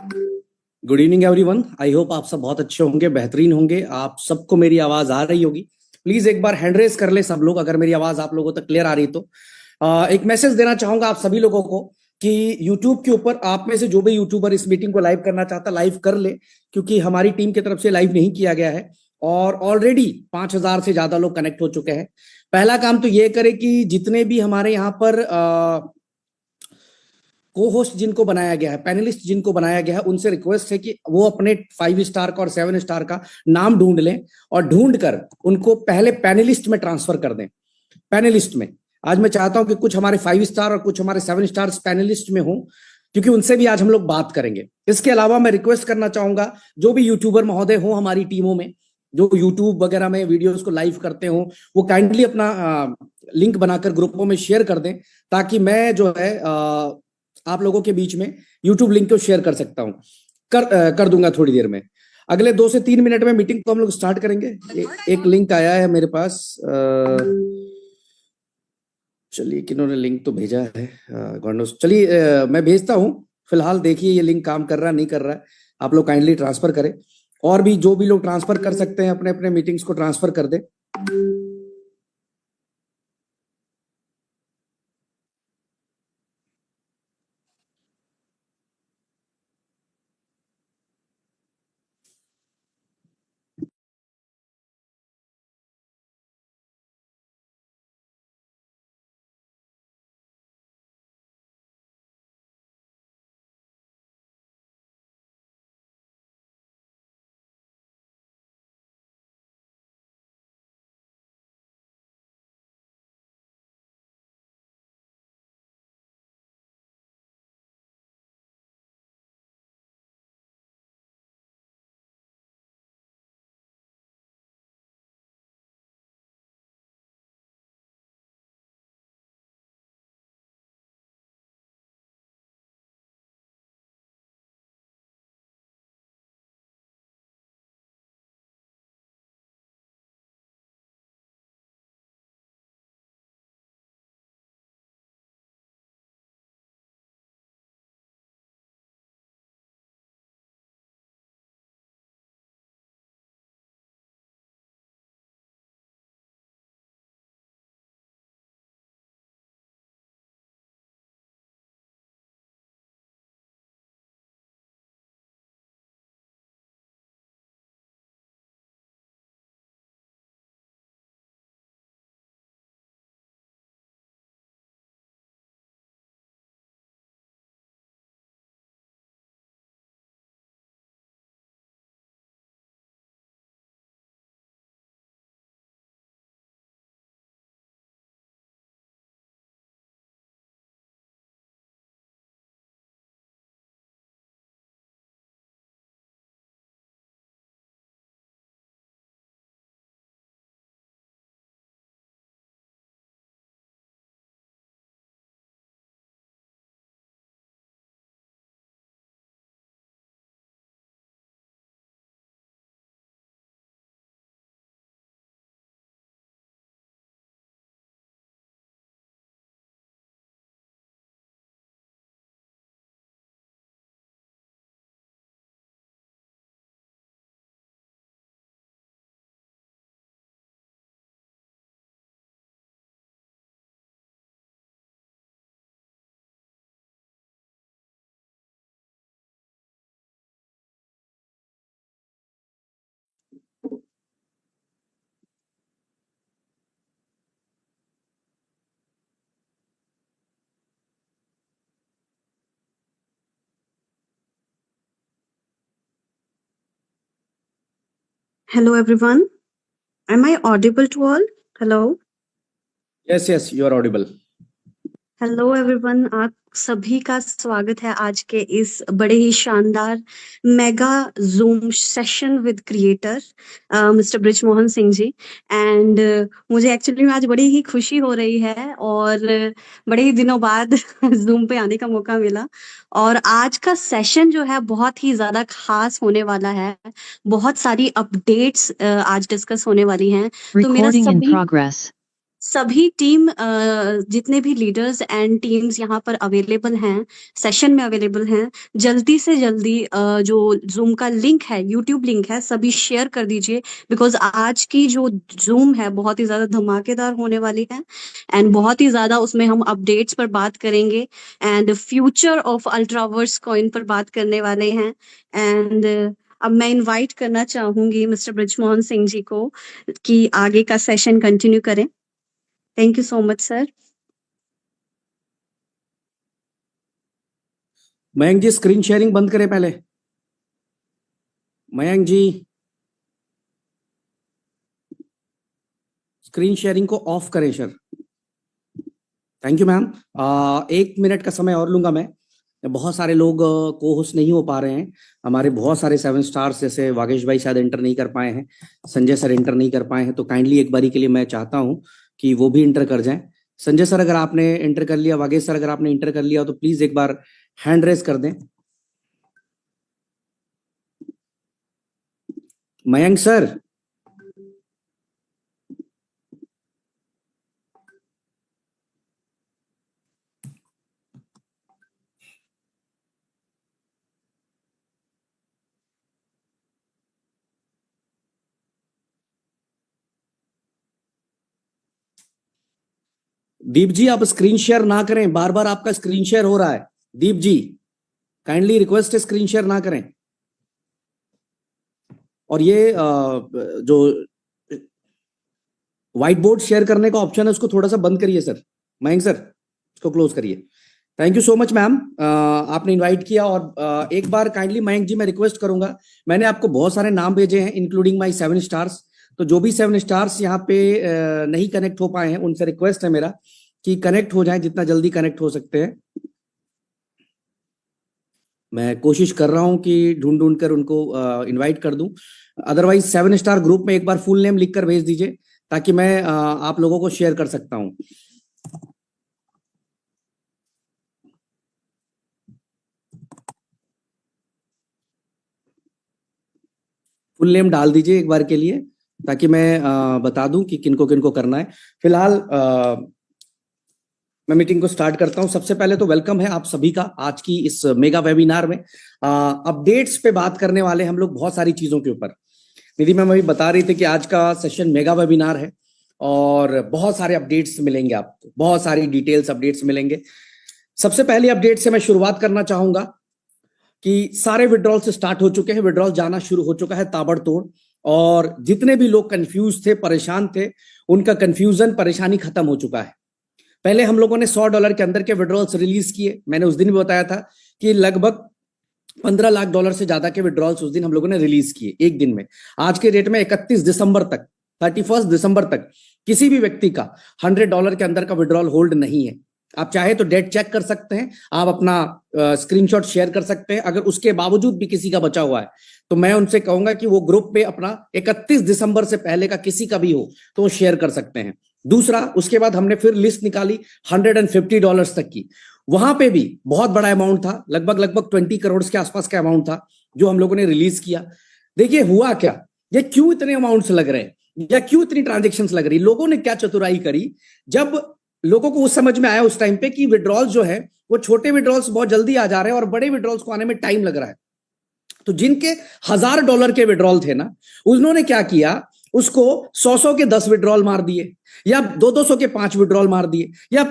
Good evening everyone. I hope आप सब बहुत अच्छे होंगे, बेहतरीन होंगे। आप सबको मेरी आवाज आ रही होगी। प्लीज एक बार हैंड रेस कर ले सब लोग, अगर मेरी आवाज आप लोगों तक क्लियर आ रही तो। एक मैसेज देना चाहूंगा आप सभी लोगों को कि यूट्यूब के ऊपर आप में से जो भी यूट्यूबर इस मीटिंग को लाइव करना चाहता लाइव कर ले, क्योंकि हमारी टीम की तरफ से लाइव नहीं किया गया है और ऑलरेडी 5,000 से ज्यादा लोग कनेक्ट हो चुके हैं। पहला काम तो ये करे कि जितने भी हमारे यहाँ पर को होस्ट जिनको बनाया गया है, पैनलिस्ट जिनको बनाया गया है, उनसे रिक्वेस्ट है कि वो अपने 5 स्टार का और 7 स्टार का नाम ढूंढ लें और ढूंढ कर उनको पहले पैनलिस्ट में ट्रांसफर कर दें। पैनलिस्ट में आज मैं चाहता हूं कि कुछ हमारे 5 स्टार और कुछ हमारे 7 स्टार पैनलिस्ट में हो, क्योंकि उनसे भी आज हम लोग बात करेंगे। इसके अलावा मैं रिक्वेस्ट करना चाहूंगा जो भी यूट्यूबर महोदय हो हमारी टीमों में, जो यूट्यूब वगैरह में वीडियोस को लाइव करते हो, वो काइंडली अपना लिंक बनाकर ग्रुपों में शेयर कर दें, ताकि मैं जो है आप लोगों के बीच में यूट्यूब लिंक को शेयर कर सकता हूं। कर दूंगा थोड़ी देर में। अगले 2 से 3 मिनट में मीटिंग को हम लोग स्टार्ट करेंगे। एक लिंक आया है मेरे पास, चलिए किन्होंने लिंक तो भेजा है, चलिए मैं भेजता हूं। फिलहाल देखिए ये लिंक काम कर रहा नहीं कर रहा है, आप लोग काइंडली ट्रांसफर करें। और भी जो भी लोग ट्रांसफर कर सकते हैं अपने अपने मीटिंग्स को ट्रांसफर कर दें। Hello everyone. Am I audible to all? Hello. Yes, you are audible. Hello everyone, आप सभी का स्वागत है आज के इस बड़े ही शानदार mega zoom session with creator mister Brijmohan Singh ji. And मुझे एक्चुअली में आज बड़ी ही खुशी हो रही है और बड़े ही दिनों बाद जूम पे आने का मौका मिला। और आज का सेशन जो है बहुत ही ज्यादा खास होने वाला है। बहुत सारी अपडेट्स आज डिस्कस होने वाली हैं। तो मेरा सभी टीम जितने भी लीडर्स एंड टीम्स यहाँ पर अवेलेबल हैं, सेशन में अवेलेबल हैं, जल्दी से जल्दी जो जूम का लिंक है, यूट्यूब लिंक है, सभी शेयर कर दीजिए, बिकॉज आज की जो जूम है बहुत ही ज्यादा धमाकेदार होने वाली है एंड बहुत ही ज्यादा उसमें हम अपडेट्स पर बात करेंगे एंड फ्यूचर ऑफ अल्ट्रावर्स कॉइन पर बात करने वाले हैं। एंड अब मैं इनवाइट करना चाहूंगी मिस्टर ब्रिजमोहन सिंह जी को कि आगे का सेशन कंटिन्यू करें। Thank you so much sir. Mayank ji screen sharing बंद करें पहले। मयंक जी स्क्रीन शेयरिंग को ऑफ करें sir. Thank you ma'am. 1 minute का समय और लूंगा मैं। बहुत सारे लोग को होस्ट नहीं हो पा रहे हैं। हमारे बहुत सारे 7 स्टार्स जैसे वागेश भाई शायद एंटर नहीं कर पाए हैं, संजय सर एंटर नहीं कर पाए हैं, तो काइंडली एक बारी के लिए मैं चाहता हूं कि वो भी एंटर कर जाएं। संजय सर अगर आपने एंटर कर लिया, वागेश सर अगर आपने एंटर कर लिया तो प्लीज एक बार हैंड रेज कर दें। मयंक सर दीप जी आप स्क्रीन शेयर ना करें, बार बार आपका स्क्रीन शेयर हो रहा है। दीप जी काइंडली रिक्वेस्ट है स्क्रीन शेयर ना करें। और ये जो व्हाइट बोर्ड शेयर करने का ऑप्शन है उसको थोड़ा सा बंद करिए सर। मयंक सर इसको क्लोज करिए। Thank you so much ma'am, आपने इनवाइट किया। और एक बार काइंडली मयंक जी मैं रिक्वेस्ट करूंगा, मैंने आपको बहुत सारे नाम भेजे हैं इंक्लूडिंग माय 7 स्टार्स, तो जो भी 7 स्टार्स यहाँ पे नहीं कनेक्ट हो पाए हैं उनसे रिक्वेस्ट है मेरा कि कनेक्ट हो जाएं, जितना जल्दी कनेक्ट हो सकते हैं। मैं कोशिश कर रहा हूं कि ढूंढ ढूंढ कर उनको इनवाइट कर दूं। अदरवाइज 7 स्टार ग्रुप में एक बार फुल नेम लिखकर भेज दीजिए ताकि मैं आप लोगों को शेयर कर सकता हूं। फुल नेम डाल दीजिए एक बार के लिए ताकि मैं बता दूं कि किनको किनको करना है। फिलहाल मैं मीटिंग को स्टार्ट करता हूं। सबसे पहले तो वेलकम है आप सभी का आज की इस मेगा वेबिनार में। अपडेट्स पे बात करने वाले हम लोग बहुत सारी चीजों के ऊपर। निधि मैम अभी बता रही थी कि आज का सेशन मेगा वेबिनार है और बहुत सारे अपडेट्स मिलेंगे आपको, बहुत सारी डिटेल्स अपडेट्स मिलेंगे। सबसे पहले अपडेट से मैं शुरुआत करना चाहूंगा कि सारे विड्रॉल से स्टार्ट हो चुके हैं, विड्रॉल जाना शुरू हो चुका है ताबड़तोड़। और जितने भी लोग कंफ्यूज थे, परेशान थे, उनका कंफ्यूजन परेशानी खत्म हो चुका है। पहले हम लोगों ने $100 के अंदर के विड्रॉल्स रिलीज किए। मैंने उस दिन भी बताया था कि लगभग $15 लाख से ज्यादा के विड्रॉल्स उस दिन हम लोगों ने रिलीज किए एक दिन में। आज के डेट में 31 दिसंबर तक, 31 दिसंबर तक किसी भी व्यक्ति का $100 के अंदर का विड्रॉल होल्ड नहीं है। आप चाहे तो डेट चेक कर सकते हैं, आप अपना स्क्रीनशॉट शेयर कर सकते हैं। अगर उसके बावजूद भी किसी का बचा हुआ है तो मैं उनसे कहूंगा कि वो ग्रुप पे अपना 31 दिसंबर से पहले का किसी का भी हो तो वो शेयर कर सकते हैं। दूसरा, उसके बाद हमने फिर लिस्ट निकाली $150 तक की। वहां पे भी बहुत बड़ा अमाउंट था, लगभग 20 करोड़ के आसपास का अमाउंट था जो हम लोगों ने रिलीज किया। देखिए हुआ क्या, ये क्यों इतने अमाउंट्स लग रहे हैं या क्यों इतनी ट्रांजेक्शन्स लग रही, लोगों ने क्या चतुराई करी। जब लोगों को उस समझ में आया उस टाइम पे कि विड्रॉल्स जो है वो छोटे विड्रॉल्स बहुत जल्दी आ जा रहे हैं और बड़े विड्रॉल्स को आने में टाइम लग रहा है, तो जिनके $1000 के विड्रॉल थे ना, उन्होंने क्या किया, उसको 100 के 10 विड्रॉल मार दिए, या 200 के 5 विड्रॉल मार दिए, या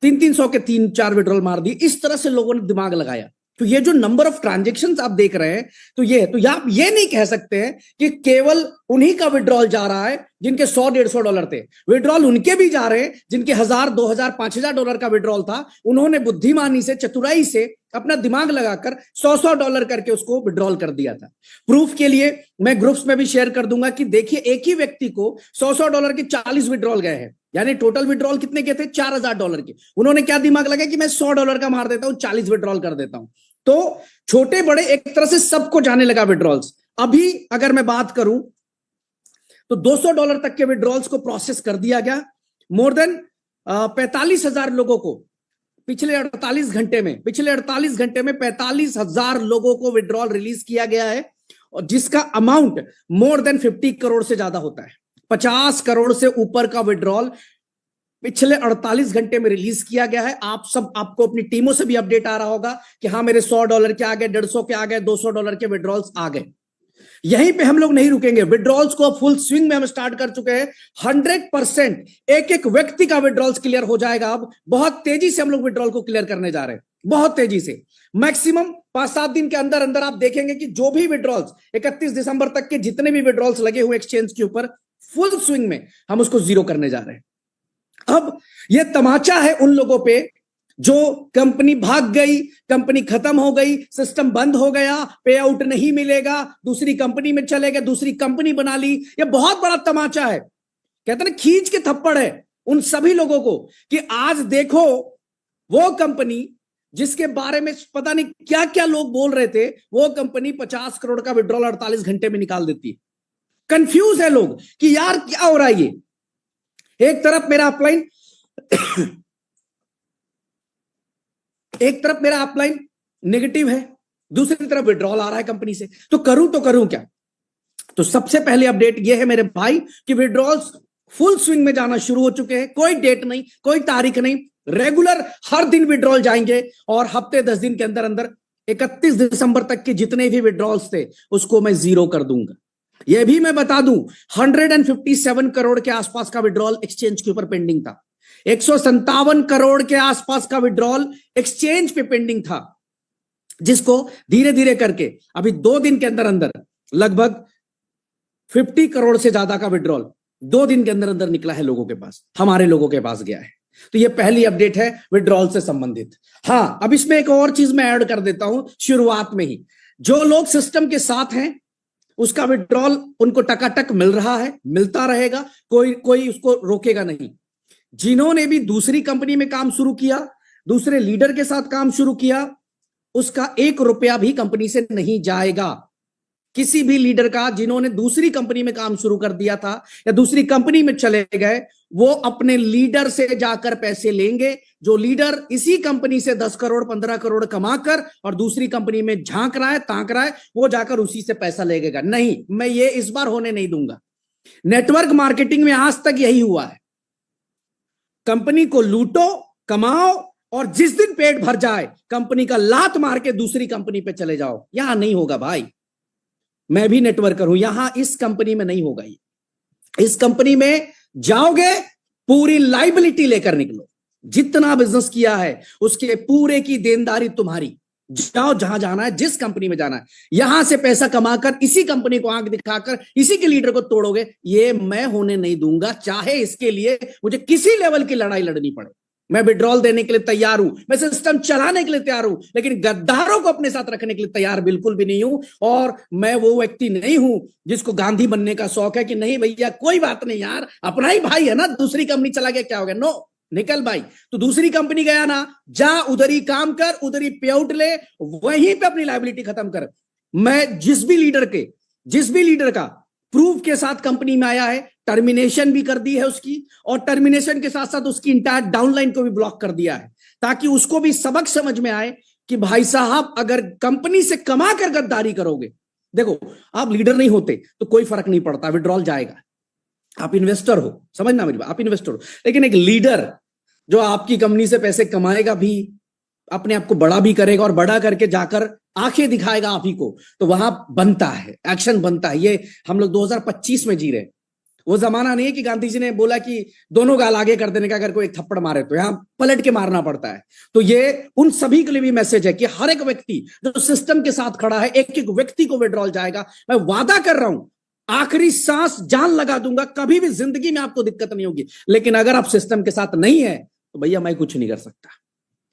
300 के 3-4 विड्रॉल मार दिए। इस तरह से लोगों ने दिमाग लगाया। तो ये जो नंबर ऑफ ट्रांजेक्शन्स आप देख रहे हैं, तो आप ये नहीं कह सकते हैं कि केवल उन्हीं का विड्रॉल जा रहा है जिनके $100-150 थे। विड्रॉल उनके भी जा रहे हैं जिनके $1000, $2000, $5000 का विड्रॉल था। उन्होंने बुद्धिमानी से, चतुराई से अपना दिमाग लगाकर $100 करके उसको विड्रॉल कर दिया था। प्रूफ के लिए मैं ग्रुप्स में भी शेयर कर दूंगा कि देखिए एक ही व्यक्ति को $100 के 40 विड्रॉल गए हैं, यानी टोटल विड्रॉल कितने के थे, $4000 के। उन्होंने क्या दिमाग लगाया कि मैं $100 का मार देता हूं, 40 विड्रॉल कर देता हूं। तो छोटे बड़े एक तरह से सबको जाने लगा विड्रॉल्स। अभी अगर मैं बात करूं तो $200 तक के विड्रॉल्स को प्रोसेस कर दिया गया। मोर देन 45,000 लोगों को पिछले 48 घंटे में 45,000 लोगों को विड्रॉल रिलीज किया गया है, और जिसका अमाउंट मोर देन 50 करोड़ से ज्यादा होता है। 50 करोड़ से ऊपर का विड्रॉल पिछले 48 घंटे में रिलीज किया गया है। आपको अपनी टीमों से भी अपडेट आ रहा होगा कि हाँ मेरे $100 के आ गए, 150 के आ गए, $200 के विड्रॉल्स आ गए। यहीं पे हम लोग नहीं रुकेंगे, विड्रॉल्स को फुल स्विंग में हम स्टार्ट कर चुके हैं। 100% एक एक व्यक्ति का विड्रॉल्स क्लियर हो जाएगा। अब बहुत तेजी से हम लोग विड्रॉल को क्लियर करने जा रहे हैं, बहुत तेजी से। मैक्सिमम 5-7 दिन के अंदर अंदर आप देखेंगे कि जो भी विड्रॉल्स 31 दिसंबर तक के जितने भी विड्रॉल्स लगे हुए एक्सचेंज के ऊपर, फुल स्विंग में हम उसको जीरो करने जा रहे हैं। अब यह तमाचा है उन लोगों पे जो कंपनी भाग गई, कंपनी खत्म हो गई, सिस्टम बंद हो गया, पे आउट नहीं मिलेगा, दूसरी कंपनी में चले गए, दूसरी कंपनी बना ली। यह बहुत बड़ा तमाचा है, कहते हैं खींच के थप्पड़ है उन सभी लोगों को कि आज देखो वो कंपनी जिसके बारे में पता नहीं क्या क्या लोग बोल रहे थे, वो कंपनी 50 करोड़ का विड्रॉल 48 घंटे में निकाल देती है। कंफ्यूज है लोग कि यार क्या हो रहा है। ये एक तरफ मेरा अपलाइन नेगेटिव है, दूसरी तरफ विड्रॉल आ रहा है कंपनी से, तो करूं क्या। तो सबसे पहले अपडेट यह है मेरे भाई कि विड्रॉल्स फुल स्विंग में जाना शुरू हो चुके हैं। कोई डेट नहीं, कोई तारीख नहीं, रेगुलर हर दिन विड्रॉल जाएंगे और हफ्ते 10 दिन के अंदर अंदर 31 दिसंबर तक के जितने भी विड्रॉल्स थे उसको मैं जीरो कर दूंगा। यह भी मैं बता दूं 157 करोड़ के आसपास का विड्रॉल एक्सचेंज के ऊपर पेंडिंग था। 157 करोड़ के आसपास का विड्रॉल एक्सचेंज पे पेंडिंग था, जिसको धीरे धीरे करके अभी 2 दिन के अंदर अंदर लगभग 50 करोड़ से ज्यादा का विड्रॉल 2 दिन के अंदर अंदर निकला है लोगों के पास, हमारे लोगों के पास गया है। तो ये पहली अपडेट है विड्रॉल से संबंधित। हाँ, अब इसमें एक और चीज मैं ऐड कर देता हूं शुरुआत में ही। जो लोग सिस्टम के साथ हैं उसका विड्रॉल उनको टकाटक मिल रहा है, मिलता रहेगा, कोई उसको रोकेगा नहीं। जिन्होंने भी दूसरी कंपनी में काम शुरू किया, दूसरे लीडर के साथ काम शुरू किया, उसका 1 रुपया भी कंपनी से नहीं जाएगा। किसी भी लीडर का जिन्होंने दूसरी कंपनी में काम शुरू कर दिया था या दूसरी कंपनी में चले गए, वो अपने लीडर से जाकर पैसे लेंगे। जो लीडर इसी कंपनी से 10 करोड़ 15 करोड़ कमाकर और दूसरी कंपनी में झांक रहा है, ताक रहा है, वो जाकर उसी से पैसा लेगा। नहीं, मैं ये इस बार होने नहीं दूंगा। नेटवर्क मार्केटिंग में आज तक यही हुआ है, कंपनी को लूटो, कमाओ और जिस दिन पेट भर जाए कंपनी का लात मार के दूसरी कंपनी पे चले जाओ। यहां नहीं होगा भाई। मैं भी नेटवर्कर हूं, यहां इस कंपनी में नहीं होगा। ये इस कंपनी में जाओगे पूरी लाइबिलिटी लेकर निकलो। जितना बिजनेस किया है उसके पूरे की देनदारी तुम्हारी। जाओ जहां जाना है, जिस कंपनी में जाना है, यहां से पैसा कमाकर इसी कंपनी को आंख दिखाकर इसी के लीडर को तोड़ोगे, ये मैं होने नहीं दूंगा। चाहे इसके लिए मुझे किसी लेवल की लड़ाई लड़नी पड़े। मैं विड्रॉल देने के लिए तैयार हूं, मैं सिस्टम चलाने के लिए तैयार हूं, लेकिन गद्दारों को अपने साथ रखने के लिए तैयार बिल्कुल भी नहीं हूं। और मैं वो व्यक्ति नहीं हूं जिसको गांधी बनने का शौक है कि नहीं भैया कोई बात नहीं यार, अपना ही भाई है ना, दूसरी कंपनी चला गया क्या हो गया। नो, निकल भाई, तो दूसरी कंपनी गया ना, जा उधर ही काम कर, उधर ही पे आउट ले, वहीं पे अपनी लायबिलिटी खत्म कर। मैं जिस भी लीडर का प्रूफ के साथ कंपनी में आया है, टर्मिनेशन भी कर दी है उसकी, और टर्मिनेशन के साथ साथ उसकी इंटायर डाउनलाइन को भी ब्लॉक कर दिया है, ताकि उसको भी सबक समझ में आए कि भाई साहब अगर कंपनी से कमा कर गद्दारी करोगे, देखो आप लीडर नहीं होते तो कोई फर्क नहीं पड़ता, विड्रॉल जाएगा। आप इन्वेस्टर हो, समझना मेरी बात, आप इन्वेस्टर हो। लेकिन एक लीडर जो आपकी कंपनी से पैसे कमाएगा भी, अपने आप को बड़ा भी करेगा और बड़ा करके जाकर आंखें दिखाएगा आप ही को, तो वहां बनता है, एक्शन बनता है। ये हम लोग 2025 में जी रहे हैं। वो जमाना नहीं है कि गांधी जी ने बोला कि दोनों गाल आगे कर देने का, अगर कोई एक थप्पड़ मारे तो यहां पलट के मारना पड़ता है। तो ये उन सभी के लिए भी मैसेज है कि हर एक व्यक्ति जो सिस्टम के साथ खड़ा है, एक एक व्यक्ति को विड्रॉल जाएगा। मैं वादा कर रहा हूं, आखिरी सांस जान लगा दूंगा, कभी भी जिंदगी में आपको दिक्कत नहीं होगी। लेकिन अगर आप सिस्टम के साथ नहीं है तो भैया मैं कुछ नहीं कर सकता,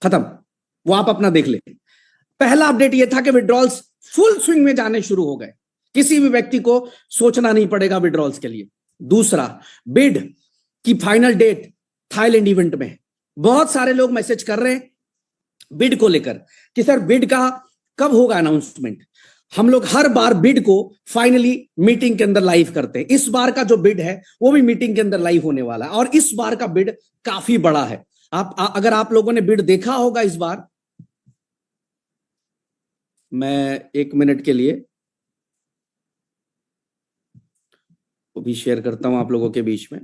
खत्म, वो आप अपना देख ले। पहला अपडेट यह था कि विड्रॉल्स फुल स्विंग में जाने शुरू हो गए, किसी भी व्यक्ति को सोचना नहीं पड़ेगा विड्रॉल्स के लिए। दूसरा, बिड की फाइनल डेट थाईलैंड इवेंट में। बहुत सारे लोग मैसेज कर रहे हैं बिड को लेकर कि सर बिड का कब होगा अनाउंसमेंट। हम लोग हर बार बिड को फाइनली मीटिंग के अंदर लाइव करते हैं। इस बार का जो बिड है वो भी मीटिंग के अंदर लाइव होने वाला है, और इस बार का बिड काफी बड़ा है। अगर आप लोगों ने बिड देखा होगा इस बार, मैं 1 मिनट के लिए वो भी शेयर करता हूं आप लोगों के बीच में।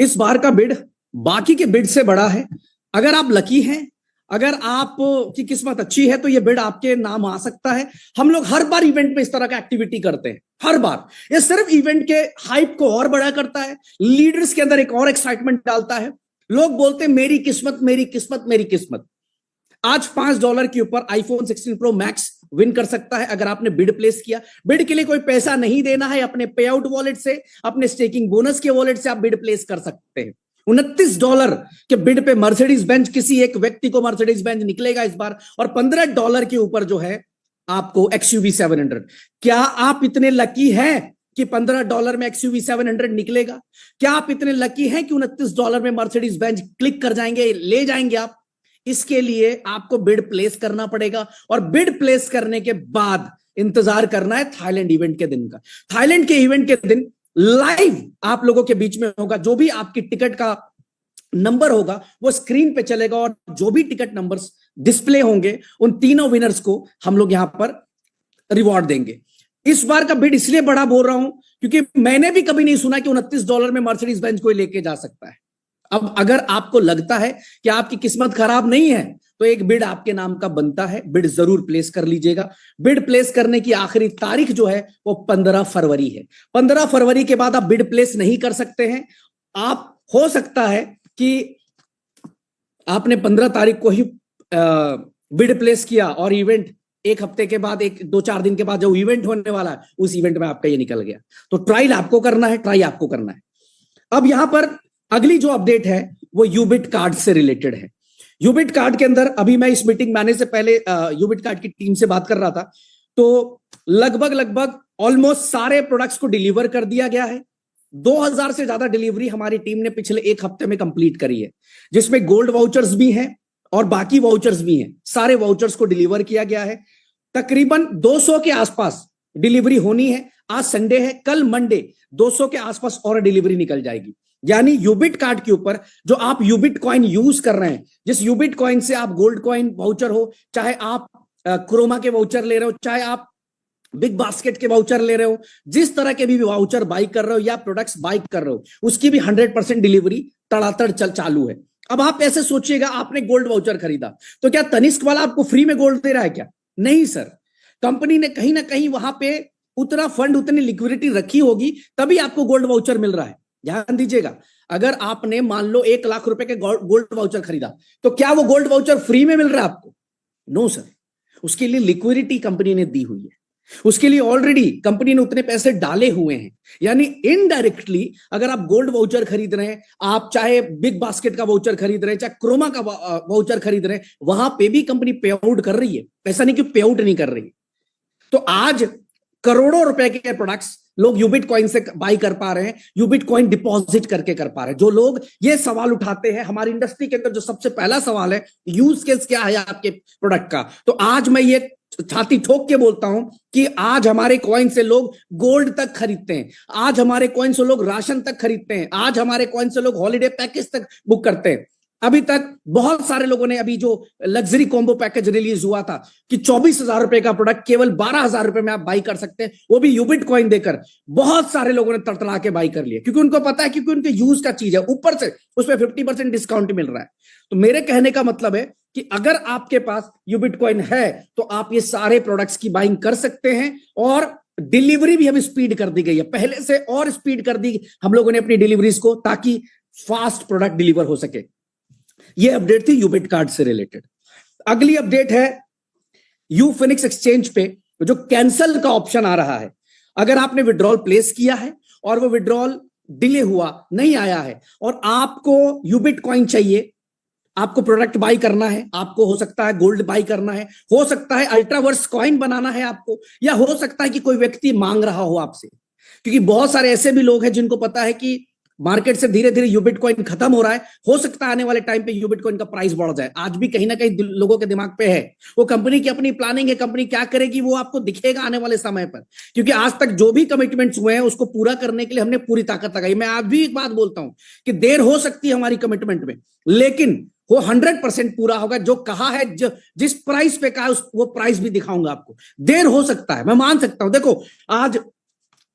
इस बार का बिड बाकी के बिड से बड़ा है। अगर आप लकी हैं, अगर आप की किस्मत अच्छी है तो ये बिड आपके नाम आ सकता है। हम लोग हर बार इवेंट में इस तरह का एक्टिविटी करते हैं, हर बार। ये सिर्फ इवेंट के हाइप को और बड़ा करता है, लीडर्स के अंदर एक और एक्साइटमेंट डालता है। लोग बोलते हैं मेरी किस्मत, मेरी किस्मत, मेरी किस्मत। आज $5 के ऊपर आईफोन 16 प्रो मैक्स विन कर सकता है अगर आपने बिड प्लेस किया। बिड के लिए कोई पैसा नहीं देना है, अपने पे आउट वॉलेट से, अपने स्टेकिंग बोनस के वॉलेट से आप बिड प्लेस कर सकते हैं। $29 के बिड पे मर्सिडीज बेंज, किसी एक व्यक्ति को मर्सिडीज बेंज निकलेगा इस बार, और $15 के ऊपर जो है आपको XUV 700। क्या आप इतने लकी हैं कि $15 में XUV 700 निकलेगा? क्या आप इतने लकी हैं कि $29 में मर्सिडीज बेंज क्लिक कर जाएंगे, ले जाएंगे आप? इसके लिए आपको बिड प्लेस करना पड़ेगा, और बिड प्लेस करने के बाद इंतजार करना है थाईलैंड इवेंट के दिन का। थाईलैंड के इवेंट के दिन लाइव आप लोगों के बीच में होगा। जो भी आपकी टिकट का नंबर होगा वो स्क्रीन पे चलेगा, और जो भी टिकट नंबर्स डिस्प्ले होंगे उन तीनों विनर्स को हम लोग यहां पर रिवॉर्ड देंगे। इस बार का बिड इसलिए बड़ा बोल रहा हूं क्योंकि मैंने भी कभी नहीं सुना कि $29 में मर्सिडीज बेंज कोई लेके जा सकता है। अब अगर आपको लगता है कि आपकी किस्मत खराब नहीं है तो एक बिड आपके नाम का बनता है, बिड जरूर प्लेस कर लीजिएगा। बिड प्लेस करने की आखिरी तारीख जो है वो 15 फरवरी है। 15 फरवरी के बाद आप बिड प्लेस नहीं कर सकते हैं। आप, हो सकता है कि आपने 15 तारीख को ही बिड प्लेस किया और इवेंट एक हफ्ते के बाद, 1-2-4 दिन के बाद जो इवेंट होने वाला है उस इवेंट में आपका ये निकल गया। तो ट्रायल आपको करना है, ट्राई आपको करना है। अब यहां पर अगली जो अपडेट है वो यूबिट कार्ड से रिलेटेड है। यूबिट कार्ड के अंदर अभी मैं इस मीटिंग में आने से पहले यूबिट कार्ड की टीम से बात कर रहा था, तो लगभग ऑलमोस्ट सारे प्रोडक्ट्स को डिलीवर कर दिया गया है। 2000 से ज्यादा डिलीवरी हमारी टीम ने पिछले एक हफ्ते में कंप्लीट करी है, जिसमें गोल्ड वाउचर्स भी हैं और बाकी वाउचर्स भी हैं। सारे वाउचर्स को डिलीवर किया गया है। तकरीबन 200 के आसपास डिलीवरी होनी है। आज संडे है, कल मंडे 200 के आसपास और डिलीवरी निकल जाएगी। यानी यूबिट कार्ड के ऊपर जो आप यूबिट कॉइन यूज कर रहे हैं, जिस यूबिट कॉइन से आप गोल्ड कॉइन वाउचर हो, चाहे आप क्रोमा के वाउचर ले रहे हो, चाहे आप बिग बास्केट के वाउचर ले रहे हो, जिस तरह के भी वाउचर बाई कर रहे हो या प्रोडक्ट्स बाई कर रहे हो, उसकी भी 100% डिलीवरी तड़ातड़ चालू है। अब आप ऐसे सोचिएगा, आपने गोल्ड वाउचर खरीदा तो क्या तनिष्क वाला आपको फ्री में गोल्ड दे रहा है क्या? नहीं सर, कंपनी ने कहीं ना कहीं वहां पे उतना फंड, उतनी लिक्विडिटी रखी होगी, तभी आपको गोल्ड वाउचर मिल रहा है। ध्यान दीजिएगा, अगर आपने मान लो 1 लाख रुपए के गोल्ड वाउचर खरीदा तो क्या वो गोल्ड वाउचर फ्री में मिल रहा है आपको? नो सर, उसके लिए लिक्विडिटी कंपनी ने दी हुई है, उसके लिए ऑलरेडी कंपनी ने उतने पैसे डाले हुए हैं। यानी इनडायरेक्टली अगर आप गोल्ड वाउचर खरीद रहे हैं, आप चाहे बिग बास्केट का वाउचर खरीद रहे हैं, चाहे क्रोमा का वाउचर खरीद रहे हैं, वहां पे भी कंपनी पे आउट कर रही है। ऐसा नहीं कि पे आउट नहीं कर रही। तो आज करोड़ों रुपए के प्रोडक्ट्स लोग यूबिट कॉइन से बाई कर पा रहे हैं, यूबिट कॉइन डिपॉजिट करके कर पा रहे हैं। जो लोग ये सवाल उठाते हैं, हमारी इंडस्ट्री के अंदर जो सबसे पहला सवाल है, यूज केस क्या है आपके प्रोडक्ट का, तो आज मैं ये छाती ठोक के बोलता हूं कि आज हमारे कॉइन से लोग गोल्ड तक खरीदते हैं, आज हमारे कॉइन से लोग राशन तक खरीदते हैं, आज हमारे कॉइन से लोग हॉलिडे पैकेज तक बुक करते हैं। अभी तक बहुत सारे लोगों ने, अभी जो लग्जरी कॉम्बो पैकेज रिलीज हुआ था कि 24,000 रुपए का प्रोडक्ट केवल 12,000 रुपए में आप बाई कर सकते हैं, वो भी यूबिट कॉइन देकर, बहुत सारे लोगों ने तड़तड़ा के बाई कर लिया, क्योंकि उनको पता है, क्योंकि उनके यूज का चीज है, ऊपर से उसमें 50% डिस्काउंट मिल रहा है। तो मेरे कहने का मतलब है कि अगर आपके पास यूबिट कॉइन है तो आप ये सारे प्रोडक्ट्स की बाइंग कर सकते हैं, और डिलीवरी भी हम स्पीड कर दी गई है, पहले से और स्पीड कर दी हम लोगों ने अपनी डिलीवरीज को, ताकि फास्ट प्रोडक्ट डिलीवर हो सके। ये अपडेट थी यूबिट कार्ड से रिलेटेड। अगली अपडेट है यू फिनिक्स एक्सचेंज पे जो कैंसल का ऑप्शन आ रहा है। अगर आपने विड्रॉल प्लेस किया है और वो विड्रॉल डिले हुआ, नहीं आया है, और आपको यूबिट कॉइन चाहिए, आपको प्रोडक्ट बाई करना है, आपको हो सकता है गोल्ड बाई करना है, हो सकता है अल्ट्रावर्स कॉइन बनाना है आपको, या हो सकता है कि कोई व्यक्ति मांग रहा हो आपसे, क्योंकि बहुत सारे ऐसे भी लोग हैं जिनको पता है कि मार्केट से धीरे धीरे यूबिट कॉइन खत्म हो रहा है, हो सकता है आने वाले टाइम पे यूबिट कॉइन का प्राइस बढ़ जाए। आज भी कहीं ना कहीं लोगों के दिमाग पे है, वो कंपनी की अपनी प्लानिंग है, कंपनी क्या करेगी वो आपको दिखेगा आने वाले समय पर, क्योंकि आज तक जो भी कमिटमेंट्स हुए हैं उसको पूरा करने के लिए हमने पूरी ताकत लगाई। मैं आज भी एक बात बोलता हूं कि देर हो सकती है हमारी कमिटमेंट में, लेकिन वो 100% पूरा होगा। जो कहा है, जिस प्राइस पे कहा है वो प्राइस भी दिखाऊंगा आपको। देर हो सकता है, मैं मान सकता हूं। देखो, आज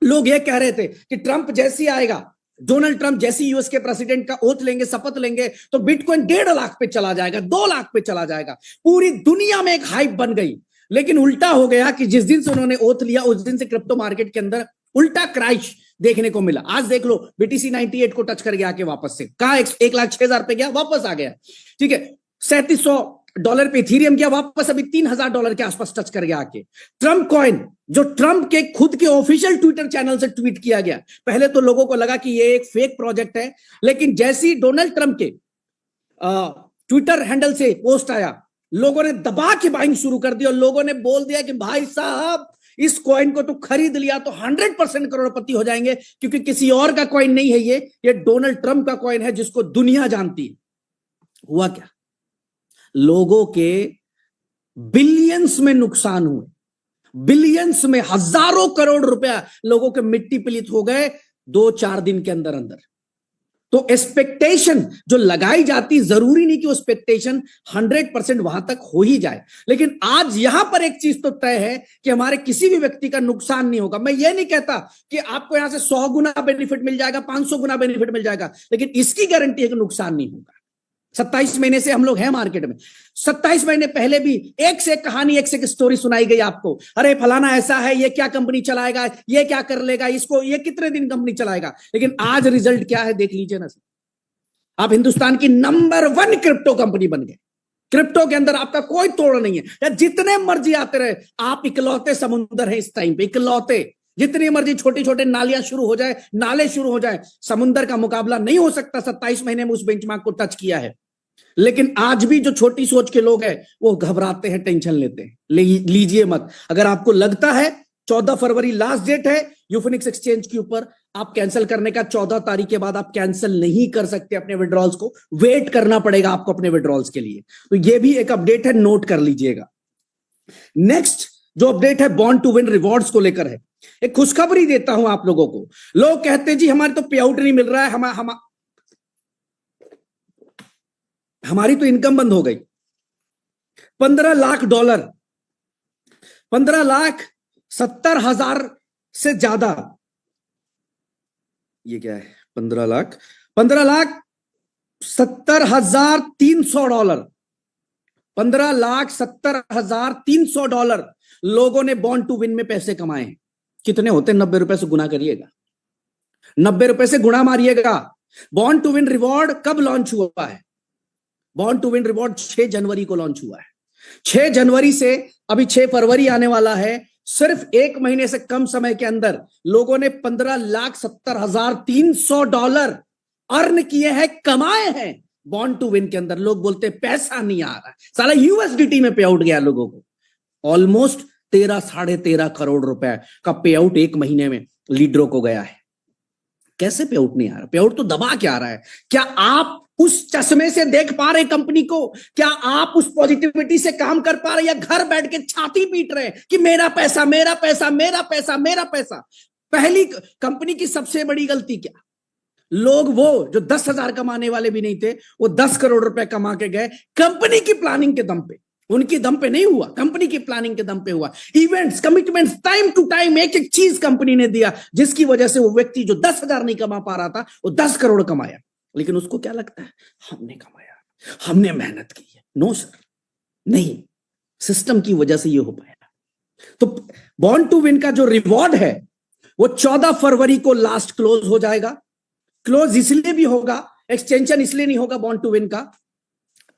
लोग ये कह रहे थे कि ट्रंप जैसे आएगा डोनाल्ड ट्रंप जैसी यूएस के प्रेसिडेंट का ओथ लेंगे, शपथ लेंगे, तो बिटकॉइन 1.5 लाख पे चला जाएगा, 2 लाख पे चला जाएगा, पूरी दुनिया में एक हाइप बन गई। लेकिन उल्टा हो गया कि जिस दिन से उन्होंने ओथ लिया उस दिन से क्रिप्टो मार्केट के अंदर उल्टा क्रैश देखने को मिला। आज देख लो बीटीसी 98 को टच कर गया आके वापस से, कहा 1,06,000 पे गया, वापस आ गया। ठीक है, $3700 पे इथेरियम गया, वापस अभी $3,000 के आसपास टच कर गया आके। ट्रम्प कॉइन जो ट्रम्प के खुद के ऑफिशियल ट्विटर चैनल से ट्वीट किया गया, पहले तो लोगों को लगा कि ये एक फेक प्रोजेक्ट है, लेकिन जैसे ही डोनाल्ड ट्रम्प के ट्विटर हैंडल से पोस्ट आया, लोगों ने दबा के बाइंग शुरू कर दी और लोगों ने बोल दिया कि भाई साहब इस कॉइन को तो खरीद लिया तो 100% करोड़पति हो जाएंगे, क्योंकि किसी और का कॉइन नहीं है, ये डोनाल्ड ट्रंप का कॉइन है जिसको दुनिया जानती है। हुआ क्या, लोगों के बिलियंस में नुकसान हुए, बिलियंस में हजारों करोड़ रुपया लोगों के मिट्टी पलीत हो गए 2-4 दिन के अंदर अंदर। तो एक्सपेक्टेशन जो लगाई जाती, जरूरी नहीं कि वो एक्सपेक्टेशन 100% वहां तक हो ही जाए, लेकिन आज यहां पर एक चीज तो तय है कि हमारे किसी भी व्यक्ति का नुकसान नहीं होगा। मैं ये नहीं कहता कि आपको यहां से 100 गुना बेनिफिट मिल जाएगा, 500 गुना बेनिफिट मिल जाएगा, लेकिन इसकी गारंटी है कि नुकसान नहीं होगा। 27 महीने से हम लोग हैं मार्केट में, 27 महीने पहले भी एक से एक कहानी, एक से एक स्टोरी सुनाई गई आपको। अरे फलाना ऐसा है, ये क्या कंपनी चलाएगा, ये क्या कर लेगा, इसको ये कितने दिन कंपनी चलाएगा, लेकिन आज रिजल्ट क्या है देख लीजिए ना सर। आप हिंदुस्तान की नंबर 1 क्रिप्टो कंपनी बन गए। क्रिप्टो के अंदर आपका कोई तोड़ नहीं है, या जितने मर्जी आते रहे, आप इकलौते समुंदर है इस टाइम पे, इकलौते। जितनी मर्जी छोटे छोटे नालियां शुरू हो जाए, नाले शुरू हो जाए, समुंदर का मुकाबला नहीं हो सकता। 27 महीने में उस बेंचमार्क को टच किया है, लेकिन आज भी जो छोटी सोच के लोग हैं वो घबराते हैं, टेंशन लेते हैं। लीजिए मत। अगर आपको लगता है 14 फरवरी लास्ट डेट है यूफिनिक्स एक्सचेंज के ऊपर, आप कैंसिल करने का 14 तारीख के बाद आप कैंसिल नहीं कर सकते अपने विड्रॉल्स को, वेट करना पड़ेगा आपको अपने विड्रॉल्स के लिए। तो ये भी एक अपडेट है, नोट कर लीजिएगा। नेक्स्ट जो अपडेट है बॉन्ड टू विन रिवॉर्ड्स को लेकर है। एक खुशखबरी देता हूं आप लोगों को। लोग कहते हैं जी हमारे तो पे आउट नहीं मिल रहा है, हमारी तो इनकम बंद हो गई। $15 लाख, 15,70,000 से ज्यादा, ये क्या है, $15,70,300, $15,70,300 लोगों ने बॉन्ड टू विन में पैसे कमाए हैं। कितने होते हैं? 90 रुपए से गुना करिएगा, 90 रुपए से गुणा मारिएगा। बॉन्ड टू विन रिवॉर्ड कब लॉन्च हुआ है? बॉन्ड टू विन रिवॉर्ड 6 जनवरी को लॉन्च हुआ है। 6 जनवरी से अभी 6 फरवरी आने वाला है, सिर्फ 1 महीने से कम समय के अंदर लोगों ने $15,70,300 अर्न किए हैं, कमाए हैं बॉन्ड टू विन के अंदर। लोग बोलते हैं पैसा नहीं आ रहा है, साला यूएसडीटी में पे आउट गया लोगों को। ऑलमोस्ट 13-13.5 करोड़ रुपए का पे आउट 1 महीने में लीडरों को गया है। कैसे पे आउट नहीं आ रहा? पे आउट तो दबा के आ रहा है। क्या आप उस चश्मे से देख पा रहे कंपनी को? क्या आप उस पॉजिटिविटी से काम कर पा रहे, या घर बैठ के छाती पीट रहे कि मेरा पैसा, मेरा पैसा, मेरा पैसा, मेरा पैसा? पहली कंपनी की सबसे बड़ी गलती क्या? लोग वो जो 10,000 कमाने वाले भी नहीं थे, वो 10 करोड़ रुपए कमा के गए कंपनी की प्लानिंग के दम पे। उनकी दम पे नहीं हुआ, कंपनी की प्लानिंग के दम पे हुआ। Events, commitments, time to time एक एक चीज कंपनी ने दिया, जिसकी वजह से वो व्यक्ति जो 10,000 नहीं कमा पा रहा था वो 10 करोड़ कमाया। लेकिन उसको क्या लगता है, हमने कमाया, हमने मेहनत की है। नो सर, नहीं, सिस्टम की वजह से ये हो पाया। तो बॉन्ड टू विन का जो रिवॉर्ड है वो 14 फरवरी को लास्ट क्लोज हो जाएगा। क्लोज इसलिए भी होगा, एक्सटेंशन इसलिए नहीं होगा बॉन्ड टू विन का,